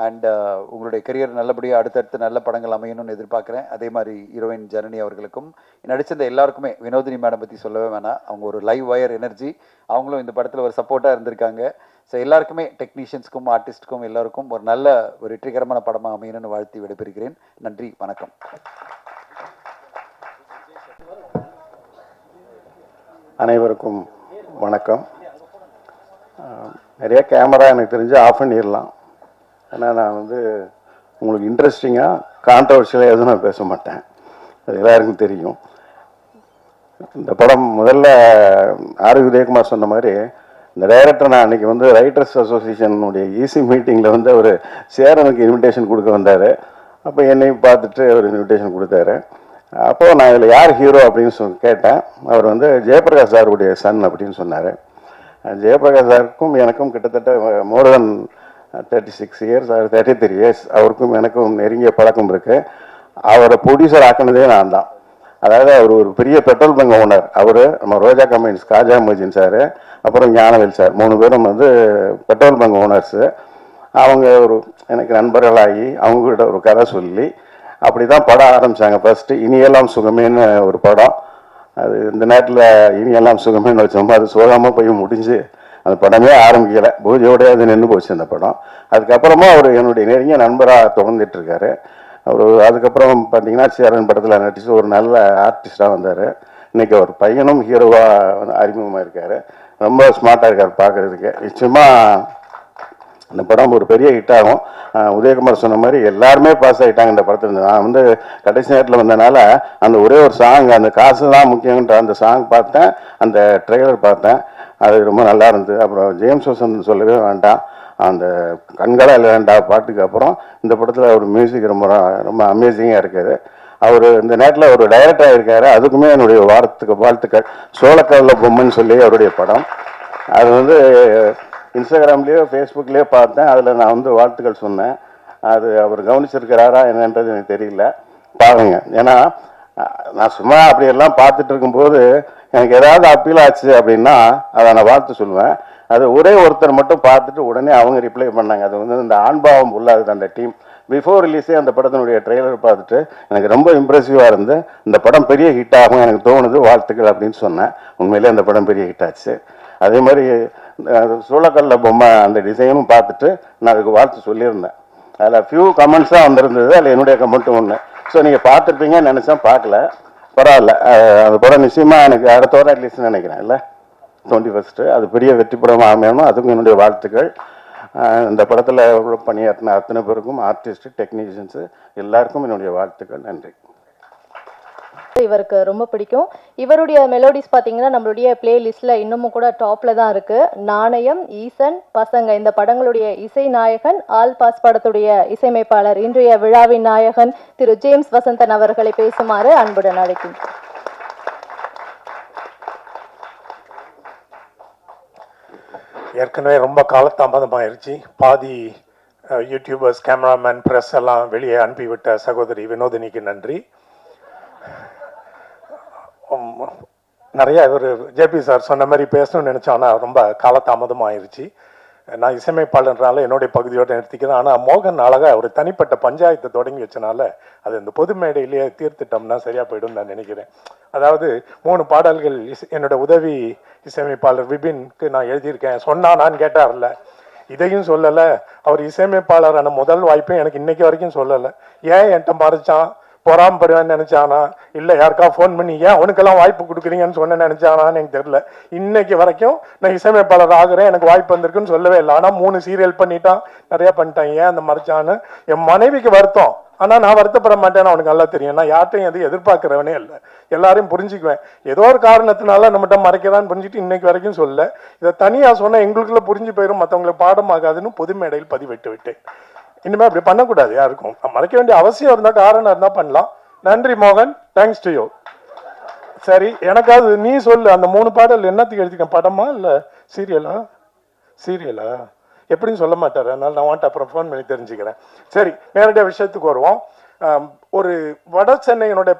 அண்ட் உங்களுடைய கரியர் நல்லபடியாக அடுத்தடுத்து நல்ல படங்கள் அமையணும்னு எதிர்பார்க்குறேன். அதே மாதிரி ஹீரோயின் ஜனனி அவர்களுக்கும் நடிச்சிருந்த எல்லாருக்குமே, வினோதினி மேடம் பற்றி சொல்லவே வேணாம், அவங்க ஒரு லைவ் வயர் எனர்ஜி, அவங்களும் இந்த படத்தில் ஒரு சப்போர்ட்டாக இருந்திருக்காங்க. ஸோ எல்லாருக்குமே, டெக்னீஷியன்ஸ்க்கும் ஆர்டிஸ்ட்டுக்கும் எல்லாருக்கும் ஒரு நல்ல ஒரு வெற்றிகரமான படமாக அமையணும்னு வாழ்த்தி விடைபெறுகிறேன். நன்றி, வணக்கம்.
அனைவருக்கும் வணக்கம். நிறைய கேமரா எனக்கு தெரிஞ்சு ஆஃப் பண்ணிடலாம். ஏன்னா நான் வந்து உங்களுக்கு இன்ட்ரெஸ்டிங்காக கான்ட்ரவர்ஷியலாக எதுவும் நான் பேச மாட்டேன், அது எல்லாருக்கும் தெரியும். இந்த படம் முதல்ல ஆர் உதயகுமார் சொன்ன மாதிரி, இந்த டைரக்டர் நான் அன்றைக்கி வந்து ரைட்டர்ஸ் அசோசியேஷனுடைய ஈசி மீட்டிங்கில் வந்து அவர் சேரனுக்கு இன்விடேஷன் கொடுக்க வந்தார். அப்போ என்னையும் பார்த்துட்டு அவர் இன்விடேஷன் கொடுத்தாரு. அப்போது நான் இதில் யார் ஹீரோ அப்படின்னு கேட்டேன். அவர் வந்து ஜெயபிரகாஷ் சாருடைய சன் அப்படின்னு சொன்னார். ஜெயபிரகாஷ் சாருக்கும் எனக்கும் கிட்டத்தட்ட மோர் தென் 36 இயர்ஸ், 33 இயர்ஸ் அவருக்கும் எனக்கும் நெருங்கிய பழக்கம் இருக்குது. அவரை ப்ரொடியூசர் ஆக்கினதே நான் தான். அதாவது அவர் ஒரு பெரிய பெட்ரோல் பங்க் ஓனர். அவர் நம்ம ரோஜா கம்பெனிஸ் காஜா மஜின் சார், அப்புறம் ஞானவேல் சார், 3 பேரும் வந்து பெட்ரோல் பங்க் ஓனர்ஸு. அவங்க ஒரு எனக்கு நண்பர்களாகி அவங்ககிட்ட ஒரு கதை சொல்லி அப்படி தான் படம் ஆரம்பித்தாங்க. ஃபஸ்ட்டு இனியெல்லாம் சுகமேன்னு ஒரு படம். அது இந்த நேரத்தில் இனியெல்லாம் சுகமேன்னு வச்சோம், அது சோகமாக போய் முடிஞ்சு அந்த படமே ஆரம்பிக்கலை, பூஜையோடய அது நின்று போச்சு அந்த படம். அதுக்கப்புறமா அவர் என்னுடைய நெருங்கிய நண்பராக தொடர்ந்துட்டுருக்காரு. அவர் அதுக்கப்புறம் பார்த்தீங்கன்னா சேரன் படத்தில் நடிச்சு ஒரு நல்ல ஆர்டிஸ்டாக வந்தார். இன்றைக்கி அவர் பையனும் ஹீரோவாக அறிமுகமாக இருக்கார். ரொம்ப ஸ்மார்ட்டாக இருக்கார் பார்க்குறதுக்கு. நிச்சயமாக இந்த படம் ஒரு பெரிய ஹிட் ஆகும். உதயகுமார் சொன்ன மாதிரி எல்லாருமே பாஸ் ஆகிட்டாங்க இந்த படத்தில். நான் வந்து கடைசி நேரத்தில் வந்தனால அந்த ஒரே ஒரு சாங், அந்த காசு தான் முக்கியன்ற அந்த சாங் பார்த்தேன், அந்த ட்ரெய்லர் பார்த்தேன், அது ரொம்ப நல்லா இருந்தது. அப்புறம் ஜேம்ஸ் வசந்த் சொல்லவே வேண்டாம், அந்த கண்களால் வேண்டா பாட்டுக்கு அப்புறம் இந்த படத்தில் ஒரு மியூசிக் ரொம்ப ரொம்ப அமேசிங்காக இருக்கார். அவர் இந்த நேரத்தில் ஒரு டைரக்டராக இருக்கார், அதுக்குமே என்னுடைய வாழ்த்துக்கள். சோளக்கல்ல பொம்மைன்னு சொல்லி அவருடைய படம், அது வந்து இன்ஸ்டாகிராம்லேயோ ஃபேஸ்புக்லேயோ பார்த்தேன். அதில் நான் வந்து வாழ்த்துக்கள் சொன்னேன். அது அவர் கவனிச்சிருக்கிறாரா என்னன்றது எனக்கு தெரியல, பாருங்க. ஏன்னா நான் சும்மா அப்படியெல்லாம் பார்த்துட்டு இருக்கும்போது எனக்கு ஏதாவது அப்பீல் ஆச்சு அப்படின்னா அதை நான் வாழ்த்து சொல்லுவேன். அது ஒரே ஒருத்தர் மட்டும் பார்த்துட்டு உடனே அவங்க ரிப்ளை பண்ணாங்க. அது வந்து இந்த ஆண்பாவம் உள்ளாது அந்த டீம். பிஃபோர் ரிலீஸே அந்த படத்தினுடைய ட்ரெய்லர் பார்த்துட்டு எனக்கு ரொம்ப இம்ப்ரெசிவாக இருந்து இந்த படம் பெரிய ஹிட் ஆகும் எனக்கு தோணுது, வாழ்த்துக்கள் அப்படின்னு சொன்னேன். உண்மையிலே அந்த படம் பெரிய ஹிட் ஆச்சு. அதே மாதிரி சோளக்கல்ல பொம்மை அந்த டிசைனும் பார்த்துட்டு நான் அதுக்கு வாழ்த்து சொல்லியிருந்தேன். அதில் ஃபியூ கமெண்ட்ஸாக வந்திருந்தது, அதில் என்னுடைய கமெண்ட்டும் ஒன்று. ஸோ நீங்கள் பார்த்துருப்பீங்கன்னு நினச்சேன், பார்க்கல, பரவாயில்ல. அந்த படம் நிச்சயமாக எனக்கு அடுத்த வாரம் ரிலீஸ்னு நினைக்கிறேன், இல்லை 21st. அது பெரிய வெற்றி படமாக அமையணும், அதுக்கும் என்னுடைய வாழ்த்துக்கள். இந்த படத்தில் பணியாற்றின அத்தனை பேருக்கும், ஆர்டிஸ்ட்டு, டெக்னீஷியன்ஸு எல்லாருக்கும் என்னுடைய வாழ்த்துக்கள். நன்றி.
இவருக்கு ரொம்ப பிடிக்கும். இவருடைய மெலோடிஸ் பார்த்தீங்கன்னா நம்மளுடைய பிளேலிஸ்ட்ல இன்னமும் கூட டாப்ல தான் இருக்கு. நாணயம், ஈசன், பசங்க இந்த படங்களுடைய இசை நாயகன், ஆல் பாஸ் படத்துடைய இசையமைப்பாளர், இன்றைய விழாவின் நாயகன் திரு ஜேம்ஸ் வசந்தன் அவர்களை பேசுமாறு அன்புடன் அழைக்கின்றோம்.
ஏற்கனவே ரொம்ப காலதாமதமாயிருச்சு. பாதி யூடியூபர்ஸ், கேமராமேன், ப்ரெஸ் எல்லாம் வெளியே அனுப்பிவிட்ட சகோதரி வினோதினிக்கு நன்றி. நிறைய இவர் ஜேபி சார் சொன்ன மாதிரி பேசணும்னு நினச்சோம், ஆனால் ரொம்ப காலதாமதமாயிருச்சு. நான் இசையமைப்பாளர்னால என்னுடைய பகுதியோடு நிறுத்திக்கிறேன். ஆனால் மோகன் அழகாக ஒரு தனிப்பட்ட பஞ்சாயத்தை தொடங்கி வச்சனால அது இந்த பொது மேடையிலேயே தீர்த்துட்டோம்னா சரியாக போய்டும் நான் நினைக்கிறேன். அதாவது 3 பாடல்கள் என்னோட உதவி இசையமைப்பாளர் விபின்க்கு நான் எழுதியிருக்கேன். சொன்னா நான் கேட்டார்ல, இதையும் சொல்லலை. அவர் இசையமைப்பாளரான முதல் வாய்ப்பையும் எனக்கு இன்னைக்கு வரைக்கும் சொல்லலை. ஏன் என்கிட்ட மறைச்சான்? பொறாமப்படுவேன்னு நினைச்சானா, இல்லை யாருக்கா ஃபோன் பண்ணி ஏன் அவனுக்கெல்லாம் வாய்ப்பு கொடுக்குறீங்கன்னு சொன்ன நினைச்சானான்னு எனக்கு தெரியல. இன்னைக்கு வரைக்கும் நான் இசையமைப்பாளர் ஆகுறேன், எனக்கு வாய்ப்பு வந்திருக்குன்னு சொல்லவே இல்லை. ஆனால் 3 சீரியல் பண்ணிட்டான், நிறைய பண்ணிட்டான். ஏன் அந்த மறைச்சான்னு என் மனைவிக்கு வருத்தம். ஆனால் நான் வருத்தப்பட மாட்டேன்னு அவனுக்கு நல்லா தெரியும். நான் யார்ட்டையும் எதுவும் எதிர்பார்க்கிறவனே இல்லை, எல்லாரையும் புரிஞ்சுக்குவேன். ஏதோ ஒரு காரணத்தினால நம்மகிட்ட மறைக்கிறான்னு புரிஞ்சுட்டு இன்னைக்கு வரைக்கும் சொல்ல. இதை தனியாக சொன்னால் எங்களுக்குள்ள புரிஞ்சு போயிடும், மற்றவங்களுக்கு பாடமாகாதுன்னு பொது மேடையில் பதிவிட்டு விட்டேன். இனிமேல் அப்படி பண்ணக்கூடாது யாருக்கும். மறைக்க வேண்டிய அவசியம் இருந்தால், காரணம் இருந்தால் பண்ணலாம். நன்றி மோகன், தேங்க்ஸ் டு யூ. சரி, எனக்காவது நீ சொல்லு, அந்த 3 பாடல் என்னத்துக்கு எழுதிக்க? படமா இல்லை சீரியலா? சீரியலா எப்படின்னு சொல்ல மாட்டார், அதனால நான் வாண்ட்டு அப்புறம் ஃபோன் பண்ணி தெரிஞ்சுக்கிறேன். சரி, நேரடியாக விஷயத்துக்கு வருவோம். ஒரு வட சென்னையினுடைய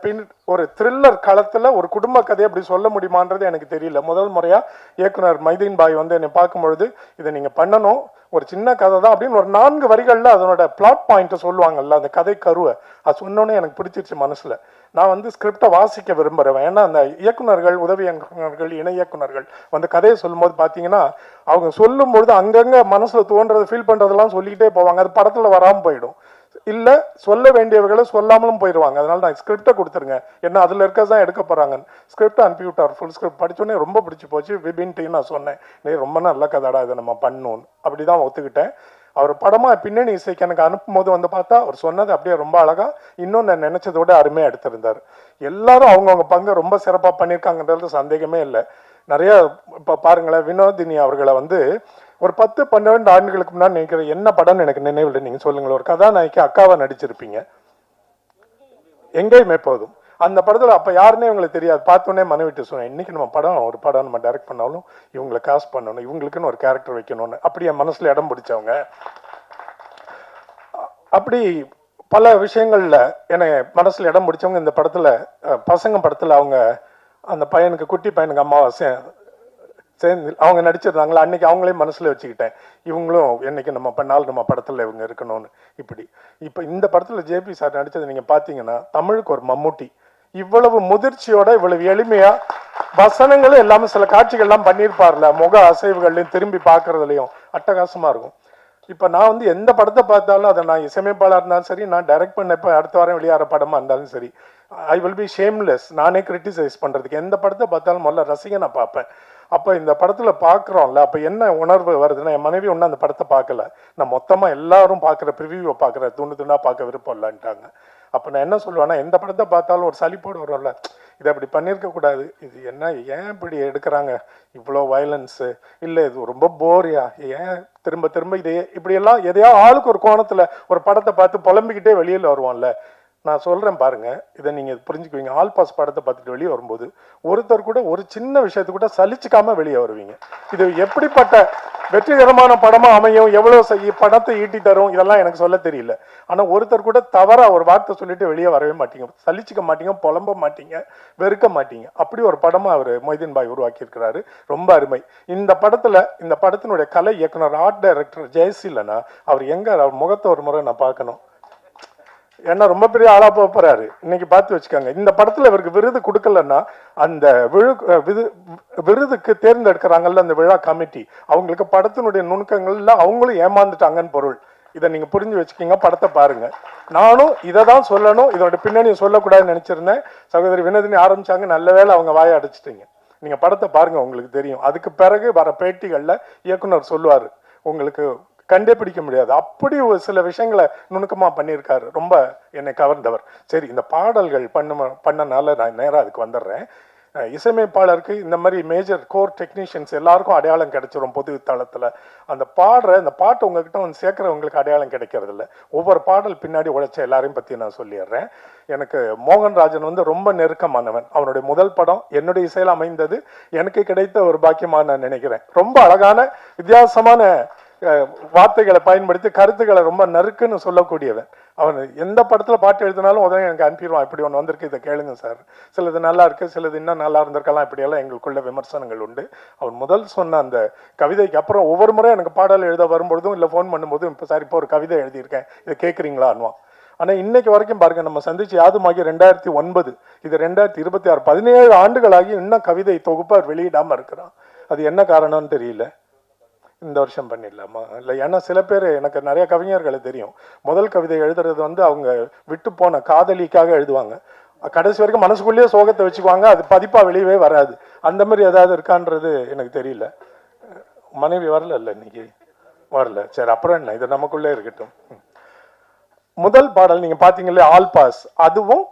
ஒரு த்ரில்லர் களத்தில் ஒரு குடும்ப கதையை அப்படி சொல்ல முடியுமான்றது எனக்கு தெரியல. முதல் முறையாக இயக்குனர் மைதீன் பாய் வந்து என்னை பார்க்கும்பொழுது இதை நீங்கள் பண்ணணும், ஒரு சின்ன கதை தான் அப்படின்னு ஒரு 4 வரிகளில் அதனோட பிளாட் பாயிண்ட்டை சொல்லுவாங்கல்ல, அந்த கதை கருவை அது சொன்னோன்னே எனக்கு பிடிச்சிருச்சு மனசில். நான் வந்து ஸ்கிரிப்டை வாசிக்க விரும்புகிறேன். ஏன்னா அந்த இயக்குனர்கள், உதவி இயக்குனர்கள், இணை இயக்குனர்கள் வந்து கதையை சொல்லும்போது பார்த்தீங்கன்னா அவங்க சொல்லும்பொழுது அங்கங்கே மனசில் தோன்றது, ஃபீல் பண்ணுறதெல்லாம் சொல்லிக்கிட்டே போவாங்க. அது படத்தில் வராமல் போயிடும், இல்லை சொல்ல வேண்டியவர்களை சொல்லாமலும் போயிடுவாங்க. அதனால நான் ஸ்கிரிப்டை கொடுத்துருங்க, என்ன அதில் இருக்க தான் எடுக்க போகிறாங்க. ஸ்கிரிப்டை அனுப்பி விட்டார். ஃபுல் ஸ்கிரிப்ட் படித்தோடனே ரொம்ப பிடிச்சி போச்சு. விபின்ட்டு நான் சொன்னேன், நீ ரொம்ப நல்ல கதாடா, இதை நம்ம பண்ணணும்னு. அப்படி தான் ஒத்துக்கிட்டேன். அவர் படமாக பின்னணி இசைக்கு எனக்கு அனுப்பும்போது வந்து பார்த்தா அவர் சொன்னது அப்படியே ரொம்ப அழகாக, இன்னும் நான் நினச்சதோட அருமையாக எடுத்திருந்தார். எல்லாரும் அவங்கவுங்க பங்கை ரொம்ப சிறப்பாக பண்ணியிருக்காங்கன்றது சந்தேகமே இல்லை. நிறைய இப்போ பாருங்களேன், வினோதினி அவர்களை வந்து ஒரு 10-12 ஆண்டுகளுக்கு முன்னாடி நினைக்கிறேன், என்ன படம்னு எனக்கு நினைவில் நீங்கள் சொல்லுங்களேன். ஒரு கதாநாயகி அக்காவை நடிச்சிருப்பீங்க, எங்கேயுமே போதும். அந்த படத்தில் அப்போ யாருன்னே இவங்களுக்கு தெரியாது. பார்த்தோன்னே மனைவிட்டு சொன்னேன், இன்னைக்கு நம்ம ஒரு படம் நம்ம டைரக்ட் பண்ணாலும் இவங்களை காஸ்ட் பண்ணணும், இவங்களுக்குன்னு ஒரு கேரக்டர் வைக்கணும்னு. அப்படி என் மனசில் இடம் பிடிச்சவங்க. அப்படி பல விஷயங்களில் என்னை மனசில் இடம் பிடிச்சவங்க இந்த படத்தில், பசங்க படத்தில் அவங்க அந்த பையனுக்கு, குட்டி பையனுக்கு அம்மாவை சேர்ந்து அவங்க நடிச்சிருந்தாங்களா, அன்னைக்கு அவங்களையும் மனசில் வச்சுக்கிட்டேன், இவங்களும் என்னைக்கு நம்ம பண்ணாலும் நம்ம படத்தில் இவங்க இருக்கணும்னு. இப்போ இந்த படத்தில் ஜேபி சார் நடித்தது நீங்கள் பார்த்தீங்கன்னா தமிழுக்கு ஒரு மம்முட்டி. இவ்வளவு முதிர்ச்சியோட, இவ்வளவு எளிமையாக வசனங்களும் எல்லாமே சில காட்சிகள்லாம் பண்ணியிருப்பார்ல, முக அசைவுகள்லையும் திரும்பி பார்க்கறதுலையும் அட்டகாசமாக இருக்கும். இப்போ நான் வந்து எந்த படத்தை பார்த்தாலும், அதை நான் இசையமைப்பாளர் இருந்தாலும் சரி, நான் டைரக்ட் பண்ண இப்போ அடுத்த வாரம் வெளியாகிற படமாக இருந்தாலும் சரி, ஐ வில் பி ஷேம்லெஸ். நானே கிரிட்டிசைஸ் பண்ணுறதுக்கு எந்த படத்தை பார்த்தாலும் முதல்ல ரசிகனை பார்ப்பேன். அப்போ இந்த படத்தில் பார்க்குறோம்ல, அப்போ என்ன உணர்வு வருதுன்னா, என் மனைவி ஒன்றும் அந்த படத்தை பார்க்கல, நான் மொத்தமாக எல்லாரும் பார்க்குற ப்ரிவியூவை பார்க்குற, துண்டுனா பார்க்க விருப்பம் இல்லைன்ட்டாங்க. அப்போ நான் என்ன சொல்லுவேன்னா, எந்த படத்தை பார்த்தாலும் ஒரு சலிப்போடு வரும்ல, இதை அப்படி பண்ணியிருக்கக்கூடாது, இது என்ன, ஏன் இப்படி எடுக்கிறாங்க, இவ்வளோ வயலன்ஸு, இல்லை இது ரொம்ப போரியா, ஏன் திரும்ப திரும்ப இதே இப்படியெல்லாம் எதையோ ஆளுக்கு ஒரு கோணத்தில் ஒரு படத்தை பார்த்து புலம்பிக்கிட்டே வெளியில் வருவான்ல. நான் சொல்கிறேன் பாருங்க, இதை நீங்கள் புரிஞ்சுக்குவீங்க. ஆல் பாஸ் படத்தை பார்த்துட்டு வெளியே வரும்போது ஒருத்தர் கூட ஒரு சின்ன விஷயத்து கூட சலிச்சுக்காமல் வெளியே வருவீங்க. இது எப்படிப்பட்ட வெற்றிகரமான படமாக அமையும், எவ்வளோ படத்தை ஈட்டி தரும், இதெல்லாம் எனக்கு சொல்ல தெரியல. ஆனால் ஒருத்தர் கூட தவறாக ஒரு வார்த்தை சொல்லிட்டு வெளியே வரவே மாட்டீங்க, சலிச்சுக்க மாட்டீங்க, புலம்ப மாட்டீங்க, வெறுக்க மாட்டீங்க. அப்படி ஒரு படமாக அவர் மொய்தீன் பாய் உருவாக்கியிருக்கிறாரு. ரொம்ப அருமை. இந்த படத்தினுடைய கலை இயக்குனர், ஆர்ட் டைரக்டர் ஜெயசீலனா, அவர் எங்கே, அவர் முகத்தை ஒரு முறை நான் பார்க்கணும். ஏன்னா ரொம்ப பெரிய ஆளா போறாரு, இன்னைக்கு பார்த்து வச்சுக்காங்க. இந்த படத்துல இவருக்கு விருது கொடுக்கலன்னா, அந்த விருதுக்கு தேர்ந்தெடுக்கிறாங்கல்ல அந்த விழா கமிட்டி, அவங்களுக்கு படத்தினுடைய நுணுக்கங்கள்ல அவங்களும் ஏமாந்துட்டாங்கன்னு பொருள். இதை நீங்க புரிஞ்சு வச்சுக்கீங்க, படத்தை பாருங்க. நானும் இதை தான் சொல்லணும், இதோட பின்னணியை சொல்லக்கூடாதுன்னு நினைச்சிருந்தேன். சகோதரி வினோதினி ஆரம்பிச்சாங்க, நல்ல வேளை அவங்க வாயை அடைச்சிட்டீங்க. நீங்க படத்தை பாருங்க, உங்களுக்கு தெரியும். அதுக்கு பிறகு வர பேட்டிகள்ல இயக்குனர் சொல்லுவாரு, உங்களுக்கு கண்டே பிடிக்க முடியாது. அப்படி ஒரு சில விஷயங்களை நுணுக்கமாக பண்ணியிருக்காரு. ரொம்ப என்னை கவர்ந்தவர். சரி, இந்த பாடல்கள் பண்ணனால நான் நேராக அதுக்கு வந்துடுறேன். இசையமைப்பாளருக்கு இந்த மாதிரி மேஜர் கோர் டெக்னீஷியன்ஸ் எல்லாருக்கும் அடையாளம் கிடைச்சிரும் பொது தளத்தில். அந்த பாட்டு உங்ககிட்ட வந்து சேர்க்குறவங்களுக்கு அடையாளம் கிடைக்கிறது இல்லை. ஒவ்வொரு பாடல் பின்னாடி உழைச்ச எல்லாரையும் பற்றி நான் சொல்லிடுறேன். எனக்கு மோகன்ராஜன் வந்து ரொம்ப நெருக்கமானவன். அவனுடைய முதல் படம் என்னுடைய இசையில் அமைந்தது எனக்கு கிடைத்த ஒரு பாக்கியமாக நான் நினைக்கிறேன். ரொம்ப அழகான வித்தியாசமான வார்த்தைகளை பயன்படுத்தி கருத்துக்களை ரொம்ப நறுக்குன்னு சொல்லக்கூடியவன். அவன் எந்த படத்தில் பாட்டு எழுதினாலும் உடனே எனக்கு அனுப்பிடுவான், இப்படி ஒன்று வந்திருக்கு, இதை கேளுங்க சார், சிலது நல்லா இருக்கு, சிலது இன்னும் நல்லா இருந்திருக்கலாம், இப்படியெல்லாம் எங்களுக்குள்ள விமர்சனங்கள் உண்டு. அவன் முதல் சொன்ன அந்த கவிதைக்கு அப்புறம் ஒவ்வொரு முறை எனக்கு பாடல் எழுத வரும்பொழுதும் இல்லை ஃபோன் பண்ணும்போதும், இப்போ சார் இப்போ ஒரு கவிதை எழுதியிருக்கேன், இதை கேட்குறீங்களா அனுவான். ஆனால் இன்னைக்கு வரைக்கும் பாருங்க, நம்ம சந்திச்சு யாதுமாகி 2009, இது 2026, 17 ஆண்டுகளாகி இன்னும் கவிதை தொகுப்பு அவர் வெளியிடாமல் இருக்கிறான். அது என்ன காரணம்னு தெரியல. இந்த வருஷம் பண்ணிடலாமா இல்லை? ஏன்னா சில பேர், எனக்கு நிறைய கவிஞர்களை தெரியும், முதல் கவிதை எழுதுறது வந்து அவங்க விட்டு போன காதலிக்காக எழுதுவாங்க, கடைசி வரைக்கும் மனசுக்குள்ளேயே சோகத்தை வச்சுக்குவாங்க, அது பதிப்பா வெளியவே வராது. அந்த மாதிரி ஏதாவது இருக்கான்றது எனக்கு தெரியல. மனைவி வரல இன்னைக்கு வரல, சரி அப்புறம் என்ன, இது நமக்குள்ளே இருக்கட்டும். முதல் பாடல் நீங்க பாத்தீங்களே ஆல் பாஸ், அதுவும்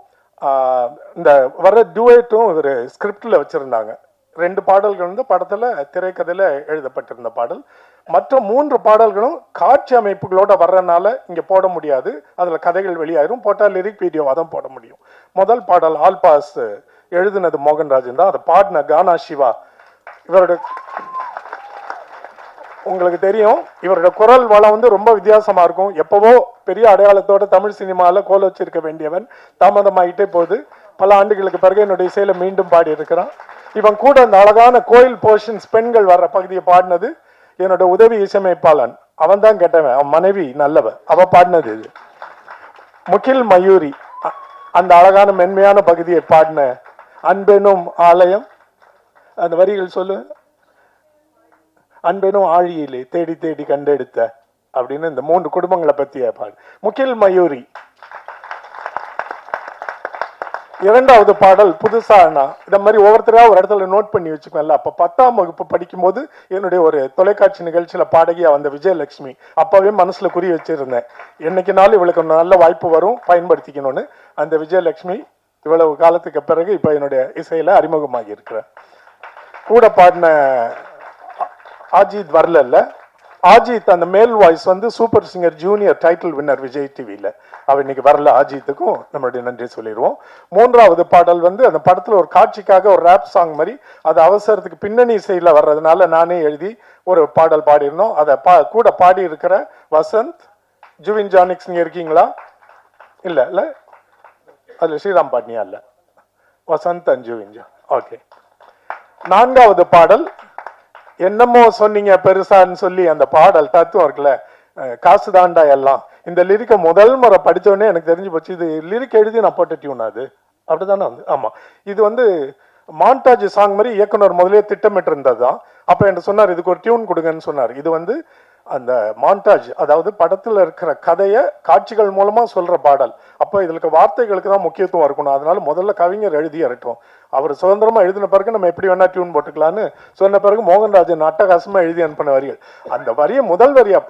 இந்த வர டுவேட்டும் ஒரு ஸ்கிரிப்ட்ல வச்சிருந்தாங்க. 2 பாடல்கள் வந்து படத்துல திரைக்கதையில எழுதப்பட்டிருந்த பாடல். மற்ற 3 பாடல்களும் காட்சி அமைப்புகளோட வர்றதுனால இங்க போட முடியாது, அதுல கதைகள் வெளியாயிரும், போட்டா லிரிக் வீடியோவா தான் போட முடியும். முதல் பாடல் ஆல் பாஸ் எழுதுனது மோகன்ராஜன் தான், அதை பாடின கானா சிவா. இவரோட உங்களுக்கு தெரியும், இவரோட குரல் வளம் வந்து ரொம்ப வித்தியாசமா இருக்கும். எப்பவோ பெரிய அடையாளத்தோட தமிழ் சினிமாவில் கோல வச்சிருக்க வேண்டியவன் தாமதமாயிட்டே போகுது. பல ஆண்டுகளுக்கு பிறகு என்னுடைய இசையில மீண்டும் பாடி இருக்கிறான். இவன் கூட அந்த அழகான கோயில் போர்ஷன்ஸ் பெண்கள் வர்ற பகுதியை பாடினது என்னோட உதவி இசையமைப்பாளன். அவன் தான் கேட்டவன், அவன் மனைவி நல்லவ, அவ பாடினது இது. முகில் மயூரி அந்த அழகான மென்மையான பகுதியை பாடின அன்பெனும் ஆலயம், அந்த வரிகள் சொல்லு. அன்பெனும் ஆழியிலே தேடி தேடி கண்டெடுத்த அப்படின்னு இந்த 3 குடும்பங்களை பத்திய பாடு. முகில் மயூரி. இரண்டாவது பாடல் புதுசா, இந்த மாதிரி ஒவ்வொருத்தரையா ஒரு இடத்துல நோட் பண்ணி வச்சுக்கோங்கல்ல. அப்ப 10ஆம் வகுப்பு படிக்கும் போது என்னுடைய ஒரு தொலைக்காட்சி நிகழ்ச்சியில பாடகியா வந்த விஜயலட்சுமி, அப்பவே மனசுல குறி வச்சிருந்தேன், என்னைக்குனாலும் இவளுக்கு நல்ல வாய்ப்பு வரும், பயன்படுத்திக்கணும்னு. அந்த விஜயலட்சுமி இவ்வளவு காலத்துக்கு பிறகு இப்ப என்னுடைய இசையில அறிமுகமாகி இருக்கிறேன். கூட பாடின அஜித் வரல. அஜித் அந்த மேல் வாய்ஸ் வந்து super singer junior title winner Vijay டிவியில், அவர் இன்னைக்கு வரல. அஜித்துக்கும் நம்மளுடைய நன்றி சொல்லிடுவோம். 3வது பாடல் வந்து அந்த படத்தில் ஒரு காட்சிக்காக ஒரு ரேப் சாங் மாதிரி, அது அவசரத்துக்கு பின்னணி இசையில் வர்றதுனால நானே எழுதி ஒரு பாடல் பாடியிருந்தோம். அதை கூட பாடி இருக்கிற வசந்த், ஜுவின் ஜானிக்ஸ் இங்கே இருக்கீங்களா? இல்லை இல்லை, அதில் ஸ்ரீராம் பாட்னியா இல்லை, வசந்த் அண்ட் ஜுவின் ஜா. ஓகே. 4வது பாடல் என்னமோ சொன்னீங்க பெருசான்னு சொல்லி அந்த பாடல் தத்துவம் இருக்குல்ல, காசு தாண்டா எல்லாம். இந்த லிரிக்கை முதல் முறை படித்தோடனே எனக்கு தெரிஞ்சு போச்சு, இது லிரிக் எழுதி நான் போட்ட டியூன் அது அப்படிதானே வந்து. ஆமாம், இது வந்து மாண்டாஜ் சாங் மாதிரி இயக்குனர் முதலே திட்டமிட்டு இருந்தது தான். அப்போ என்கிட்ட சொன்னார், இதுக்கு ஒரு டியூன் கொடுங்கன்னு சொன்னார். இது வந்து அந்த மாண்டாஜ், அதாவது படத்தில் இருக்கிற கதையை காட்சிகள் மூலமாக சொல்கிற பாடல். அப்போ இதுக்கு வார்த்தைகளுக்கு தான் முக்கியத்துவம் இருக்கணும். அதனால முதல்ல கவிஞர் எழுதி இறட்டும், அவர் சுதந்திரமாக எழுதின பிறகு நம்ம எப்படி வேணா டியூன் போட்டுக்கலான்னு சொன்ன பிறகு மோகன்ராஜன் அட்டகாசமாக எழுதி அனுப்பின வரிகள். அந்த வரியை முதல் வரியா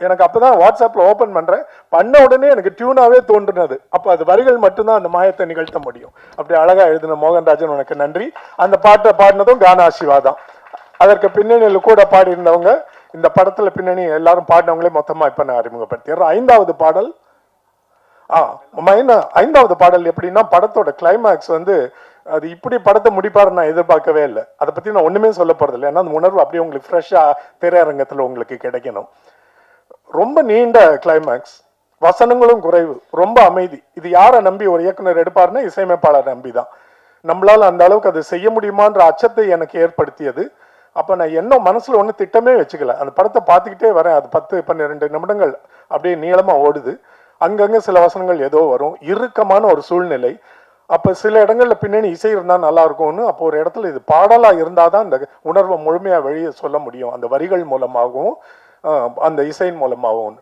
எனக்கு அப்போ தான் வாட்ஸ்அப்பில் ஓப்பன் பண்ணுறேன், பண்ண உடனே எனக்கு டியூனாகவே தோன்றுனது. அப்போ அது வரிகள் மட்டும்தான் அந்த மாயத்தை நிகழ்த்த முடியும். அப்படி அழகாக எழுதின மோகன்ராஜன் உனக்கு நன்றி. அந்த பாட்டை பாடினதும் கானா சிவா தான். அதற்கு பின்னணியில் கூட பாடியிருந்தவங்க, இந்த படத்துல பின்னணி எல்லாரும் பாடினவங்களே மொத்தமா இப்ப நான் அறிமுகப்படுத்திடுறேன். 5வது பாடல், 5வது பாடல் எப்படின்னா, படத்தோட கிளைமேக்ஸ் வந்து அது இப்படி படத்தை முடிப்பாரு நான் எதிர்பார்க்கவே இல்லை. அதை பத்தி நான் ஒண்ணுமே சொல்ல போறது இல்லை, ஏன்னா அந்த உணர்வு அப்படியே உங்களுக்கு ஃப்ரெஷ்ஷா திரையரங்கத்துல உங்களுக்கு கிடைக்கணும். ரொம்ப நீண்ட கிளைமேக்ஸ், வசனங்களும் குறைவு, ரொம்ப அமைதி. இது யாரை நம்பி ஒரு இயக்குனர் எடுப்பாருன்னா இசையமைப்பாளர் நம்பி தான். நம்மளால அந்த அளவுக்கு அதை செய்ய முடியுமான்ற அச்சத்தை எனக்கு ஏற்படுத்தியது. அப்போ நான் என்ன மனசில் ஒன்றும் திட்டமே வச்சுக்கல, அந்த படத்தை பார்த்துக்கிட்டே வரேன். அது 10-12 நிமிடங்கள் அப்படியே நீளமாக ஓடுது. அங்கங்கே சில வசனங்கள் ஏதோ வரும், இறுக்கமான ஒரு சூழ்நிலை. அப்போ சில இடங்களில் பின்னணி இசை இருந்தால் நல்லா இருக்கும்னு, அப்போ ஒரு இடத்துல இது பாடலாக இருந்தால் தான் அந்த உணர்வை முழுமையாக வெளியே சொல்ல முடியும், அந்த வரிகள் மூலமாகவும் அந்த இசையின் மூலமாகவும்.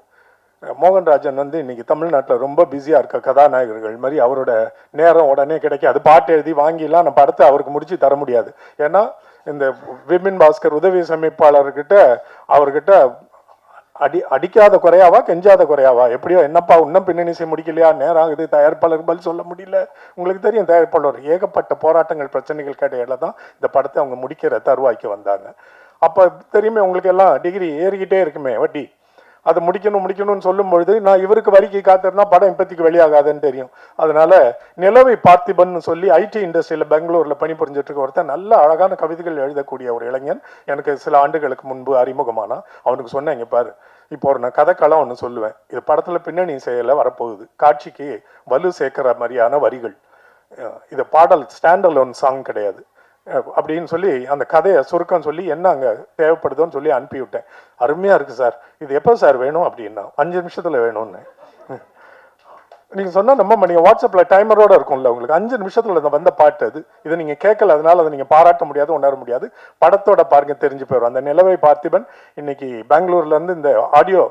மோகன்ராஜன் வந்து இன்னைக்கு தமிழ்நாட்டில் ரொம்ப பிஸியாக இருக்க கதாநாயகர்கள் மாதிரி அவரோட நேரம் உடனே கிடைக்காது. பாட்டு எழுதி வாங்கிலாம் நம்ம படத்தை அவருக்கு முடிச்சு தர முடியாது. ஏன்னா இந்த விபின் பாஸ்கர் உதவி சமைப்பாளர்கிட்ட அவர்கிட்ட அடிக்காத குறையாவா கெஞ்சாத குறையாவா? எப்படியோ என்னப்பா இன்னும் பின்னணி இசை முடிக்கலையா, நேரம் ஆகுது, தயாரிப்பாளர் பதில் சொல்ல முடியல. உங்களுக்கு தெரியும் தயாரிப்பாளர் ஏகப்பட்ட போராட்டங்கள் பிரச்சனைகள் கிடையில தான் இந்த படத்தை அவங்க முடிக்கிற தருவாய்க்கு வந்தாங்க. அப்போ தெரியுமே உங்களுக்கு எல்லாம் டிகிரி ஏறிக்கிட்டே இருக்குமே வட்டி. அதை முடிக்கணும்னு சொல்லும் பொழுது நான் இவருக்கு வரிக்கு காத்திருந்தா படம் இப்போதைக்கு வெளியாகாதுன்னு தெரியும். அதனால நிலவை பார்த்திபன் சொல்லி ஐடி இண்டஸ்ட்ரியில் பெங்களூரில் பணிபுரிஞ்சிட்டு இருக்க ஒருத்தர் நல்ல அழகான கவிதைகள் எழுதக்கூடிய ஒரு இளைஞன் எனக்கு சில ஆண்டுகளுக்கு முன்பு அறிமுகமானா. அவனுக்கு சொன்னேன், இங்கே பாரு, இப்போ ஒரு நான் கதைக்களம் ஒன்று சொல்லுவேன், இது படத்தில் பின்னணி இசையில் வரப்போகுது, காட்சிக்கு வலு சேர்க்கிற மாதிரியான வரிகள், இது பாடல் ஸ்டாண்டர்ட் சாங் கிடையாது அப்படின்னு சொல்லி அந்த கதையை சுருக்கம் சொல்லி என்ன அங்கே தேவைப்படுதுன்னு சொல்லி அனுப்பிவிட்டேன். அருமையாக இருக்குது சார், இது எப்போ சார் வேணும் அப்படின்னா 5 நிமிஷத்தில் வேணும்னு. நீங்கள் சொன்னால் நம்ம நீங்கள் வாட்ஸ்அப்பில் டைமரோடு இருக்கும்ல, உங்களுக்கு 5 நிமிஷத்தில் வந்த பாட்டு அது. இதை நீங்கள் கேட்கல, அதனால அதை நீங்கள் பாராட்ட முடியாது, உணர முடியாது. படத்தோட பாருங்க தெரிஞ்சு போயிடும். அந்த நிலவை பார்த்திபன் இன்னைக்கு பெங்களூர்லேருந்து இந்த ஆடியோ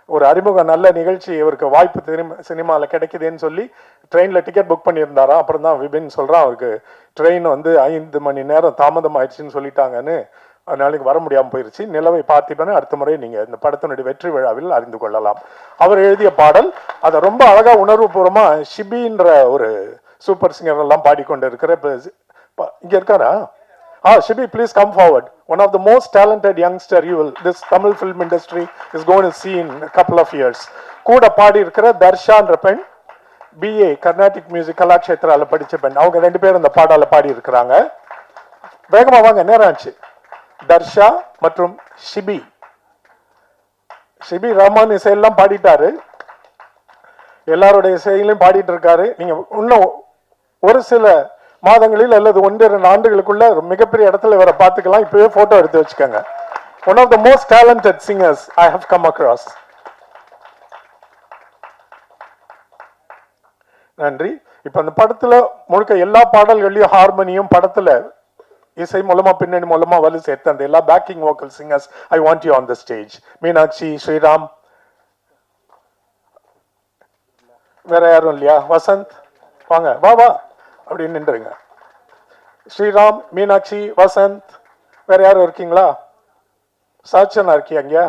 ஒரு அறிமுக நல்ல நிகழ்ச்சி இவருக்கு வாய்ப்பு சினிமாவில் கிடைக்குதுன்னு சொல்லி ட்ரெயினில் டிக்கெட் புக் பண்ணியிருந்தாராம். அப்புறம் தான் விபின் சொல்கிறான், அவருக்கு ட்ரெயின் வந்து 5 மணி நேரம் தாமதம் ஆயிடுச்சுன்னு சொல்லிட்டாங்கன்னு, நாளைக்கு வர முடியாமல் போயிடுச்சு. நிலவை பார்த்திபன் அடுத்த முறை நீங்கள் இந்த படத்தினுடைய வெற்றி விழாவில் அறிந்து கொள்ளலாம். அவர் எழுதிய பாடல் அதை ரொம்ப அழகாக உணர்வுபூர்வமாக ஷிபின்ற ஒரு சூப்பர் சிங்கர் எல்லாம் பாடிக்கொண்டு இருக்கிற இங்கே இருக்காரா? Shibi, please come forward. One of the most talented youngster this Tamil film industry is going to see in a couple of years. கூட பாடி இருக்கிற தர்ஷான்ற பெண் BA கர்நாடிக் மியூசிக் கலாக்ஷேத்ரால படிச்ச பெண். அவங்க 2 பேரும் இந்த பாடால பாடி இருக்கிறாங்க. வேகமா வாங்க, நேரம் ஆச்சு. தர்ஷா மற்றும் ஷிபி. ஷிபி ரஹ்மான் இசையெல்லாம் பாடிட்டாரு, எல்லாருடைய இசையிலையும் பாடிட்டு இருக்காரு. நீங்க இன்னும் ஒரு சில மாதங்களில் அல்லது 1-2 ஆண்டுகளுக்குள்ள மிகப்பெரிய இடத்துல இவரை பார்த்துக்கலாம். இப்பவே போட்டோ எடுத்து வச்சுக்கோங்க. One of the most talented singers I have come across. நன்றி. இப்ப அந்த படத்துல முழுக்க எல்லா பாடல்களையும் ஹார்மோனியம் படத்துல இசை மூலமா பின்னணி மூலமா வலு சேர்த்து அந்த எல்லா backing vocal singers I want you on the stage. Meenakshi, Sriram, வேற யாரும் இல்லையா? வசந்த் வாங்க, வா வா அப்படின்னு நின்றுங்க. ஸ்ரீராம், மீனாட்சி, வசந்த், வேற யாரும் இருக்கீங்களா? சாட்சனா இருக்கியா?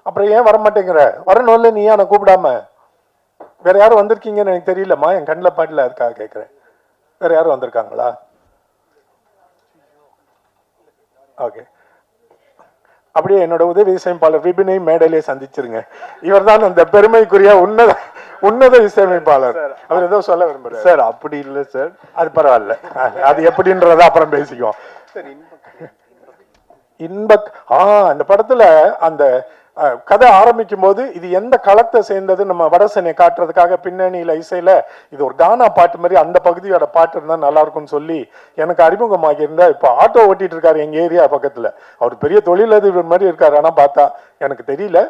அப்புறம் ஏன் வர மாட்டேங்கிற? வரணும்ல, நீ ஏன் கூப்பிடாம? வேற யாரும் வந்திருக்கீங்கன்னு எனக்கு தெரியலம்மா, என் கண்ணில் பாட்டில் அதுக்காக கேட்குறேன். வேற யாரும் வந்திருக்காங்களா? ஓகே, அப்படியே என்னோட உதவி இசையமைப்பாளர் விபினை மேடையிலே சந்திச்சிருங்க. இவர் தான் அந்த பெருமைக்குரிய உன்னத இசையமைப்பாளர். அவர் ஏதோ சொல்ல விரும்புறாரு
சார். அப்படி இல்லை சார்,
அது பரவாயில்ல, அது எப்படின்றத அப்புறம் பேசிக்குவோம். அந்த படத்துல அந்த கதை ஆரம்பிக்கும் போது இது எந்த களத்தை சேர்ந்தது நம்ம வடசனை காட்டுறதுக்காக பின்னணியில இசையில இது ஒரு கானா பாட்டு மாதிரி அந்த பகுதியோட பாட்டு இருந்தா நல்லா இருக்கும்னு சொல்லி எனக்கு அறிமுகமாகி இருந்தா. இப்போ ஆட்டோ ஓட்டிட்டு இருக்காரு எங்க ஏரியா பக்கத்துல. அவர் பெரிய தொழிலதிபர் மாதிரி இருக்காரு, ஆனா பார்த்தா எனக்கு தெரியல.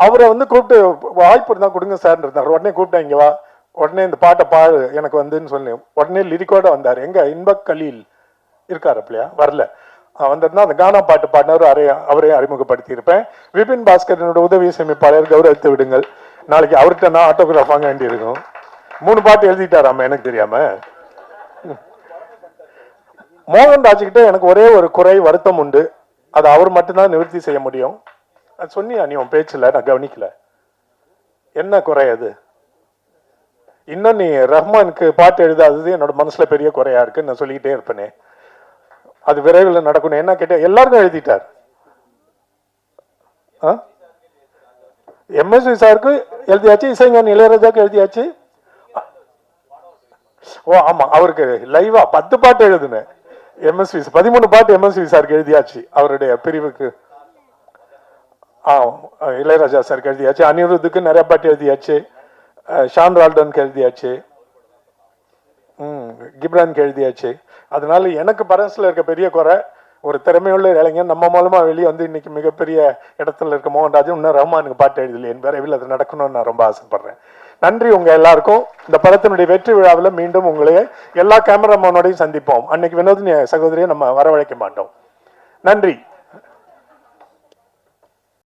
அவரை கூப்பிட்டு வாய்ப்பு இருந்தா கொடுங்க சார் இருந்தார். உடனே கூப்பிட்டேன், இங்க வா, உடனே இந்த பாட்டை பாடு எனக்கு வந்துன்னு சொல்லி உடனே லிரிக்கோட வந்தார். எங்க இன்பக் கலீல் இருக்காரு அப்படியா? வரல, வந்திருந்தா அந்த கானா பாட்டு பாடினவர் அவரையும் அறிமுகப்படுத்தி இருப்பேன். விபின் பாஸ்கர் என்னோட உதவி இசையமைப்பாளர், கௌரவித்து விடுங்கள். நாளைக்கு அவர்கிட்ட நான் ஆட்டோகிராஃப் வாங்க வேண்டியிருக்கும். 3 பாட்டு எழுதிட்டாராம எனக்கு தெரியாம. மோகன்ராஜ்கிட்ட எனக்கு ஒரே ஒரு குறை வருத்தம் உண்டு, அதை அவர் மட்டும்தான் நிவர்த்தி செய்ய முடியும். அது சொன்னியா நீ உன் பேச்சுல? நான் கவனிக்கல. என்ன குறை அது? இன்னும் நீ ரஹ்மானுக்கு பாட்டு எழுதாதது என்னோட மனசுல பெரிய குறையா இருக்கு. நான் சொல்லிக்கிட்டே இருப்பேனே, அது விரைவில் நடக்கணும். என்ன கேட்ட எல்லாருக்கும் எழுதிட்டார். எம்எஸ்வி சாருக்கு எழுதியாச்சு, இசைஞானி இளையராஜாக்கு எழுதியாச்சு. ஓ ஆமா, அவருக்கு லைவா 10 பாட்டு எழுதுனேன். எம்எஸ்வி 13 பாட்டு எம்எஸ்வி சாருக்கு எழுதியாச்சு. அவருடைய பிரிவுக்கு இளையராஜா சாருக்கு எழுதியாச்சு. அனிருத்துக்கு நிறைய பாட்டு எழுதியாச்சு. ஷான் ரால்டனுக்கு எழுதியாச்சு. கிப்ரானுக்கு எழுதியாச்சு. அதனால எனக்கு பரன்ஸ்ல இருக்க பெரிய குறை, ஒரு திறமையுள்ள இளைஞன் நம்ம மூலமா வெளியே இன்னைக்கு மிகப்பெரிய இடத்துல இருக்க மோகன்ராஜன் இன்னும் ரஹ்மானுக்கு பாட்டு எழுதலையேன். விரைவில் அது நடக்கணும்னு நான் ரொம்ப ஆசைப்படுறேன். நன்றி உங்க எல்லாருக்கும். இந்த படத்தினுடைய வெற்றி விழாவில் மீண்டும் உங்களையே எல்லா கேமராமேனோடையும் சந்திப்போம். அன்னைக்கு வினோதினி சகோதரியை நம்ம வரவழைக்க மாட்டோம். நன்றி.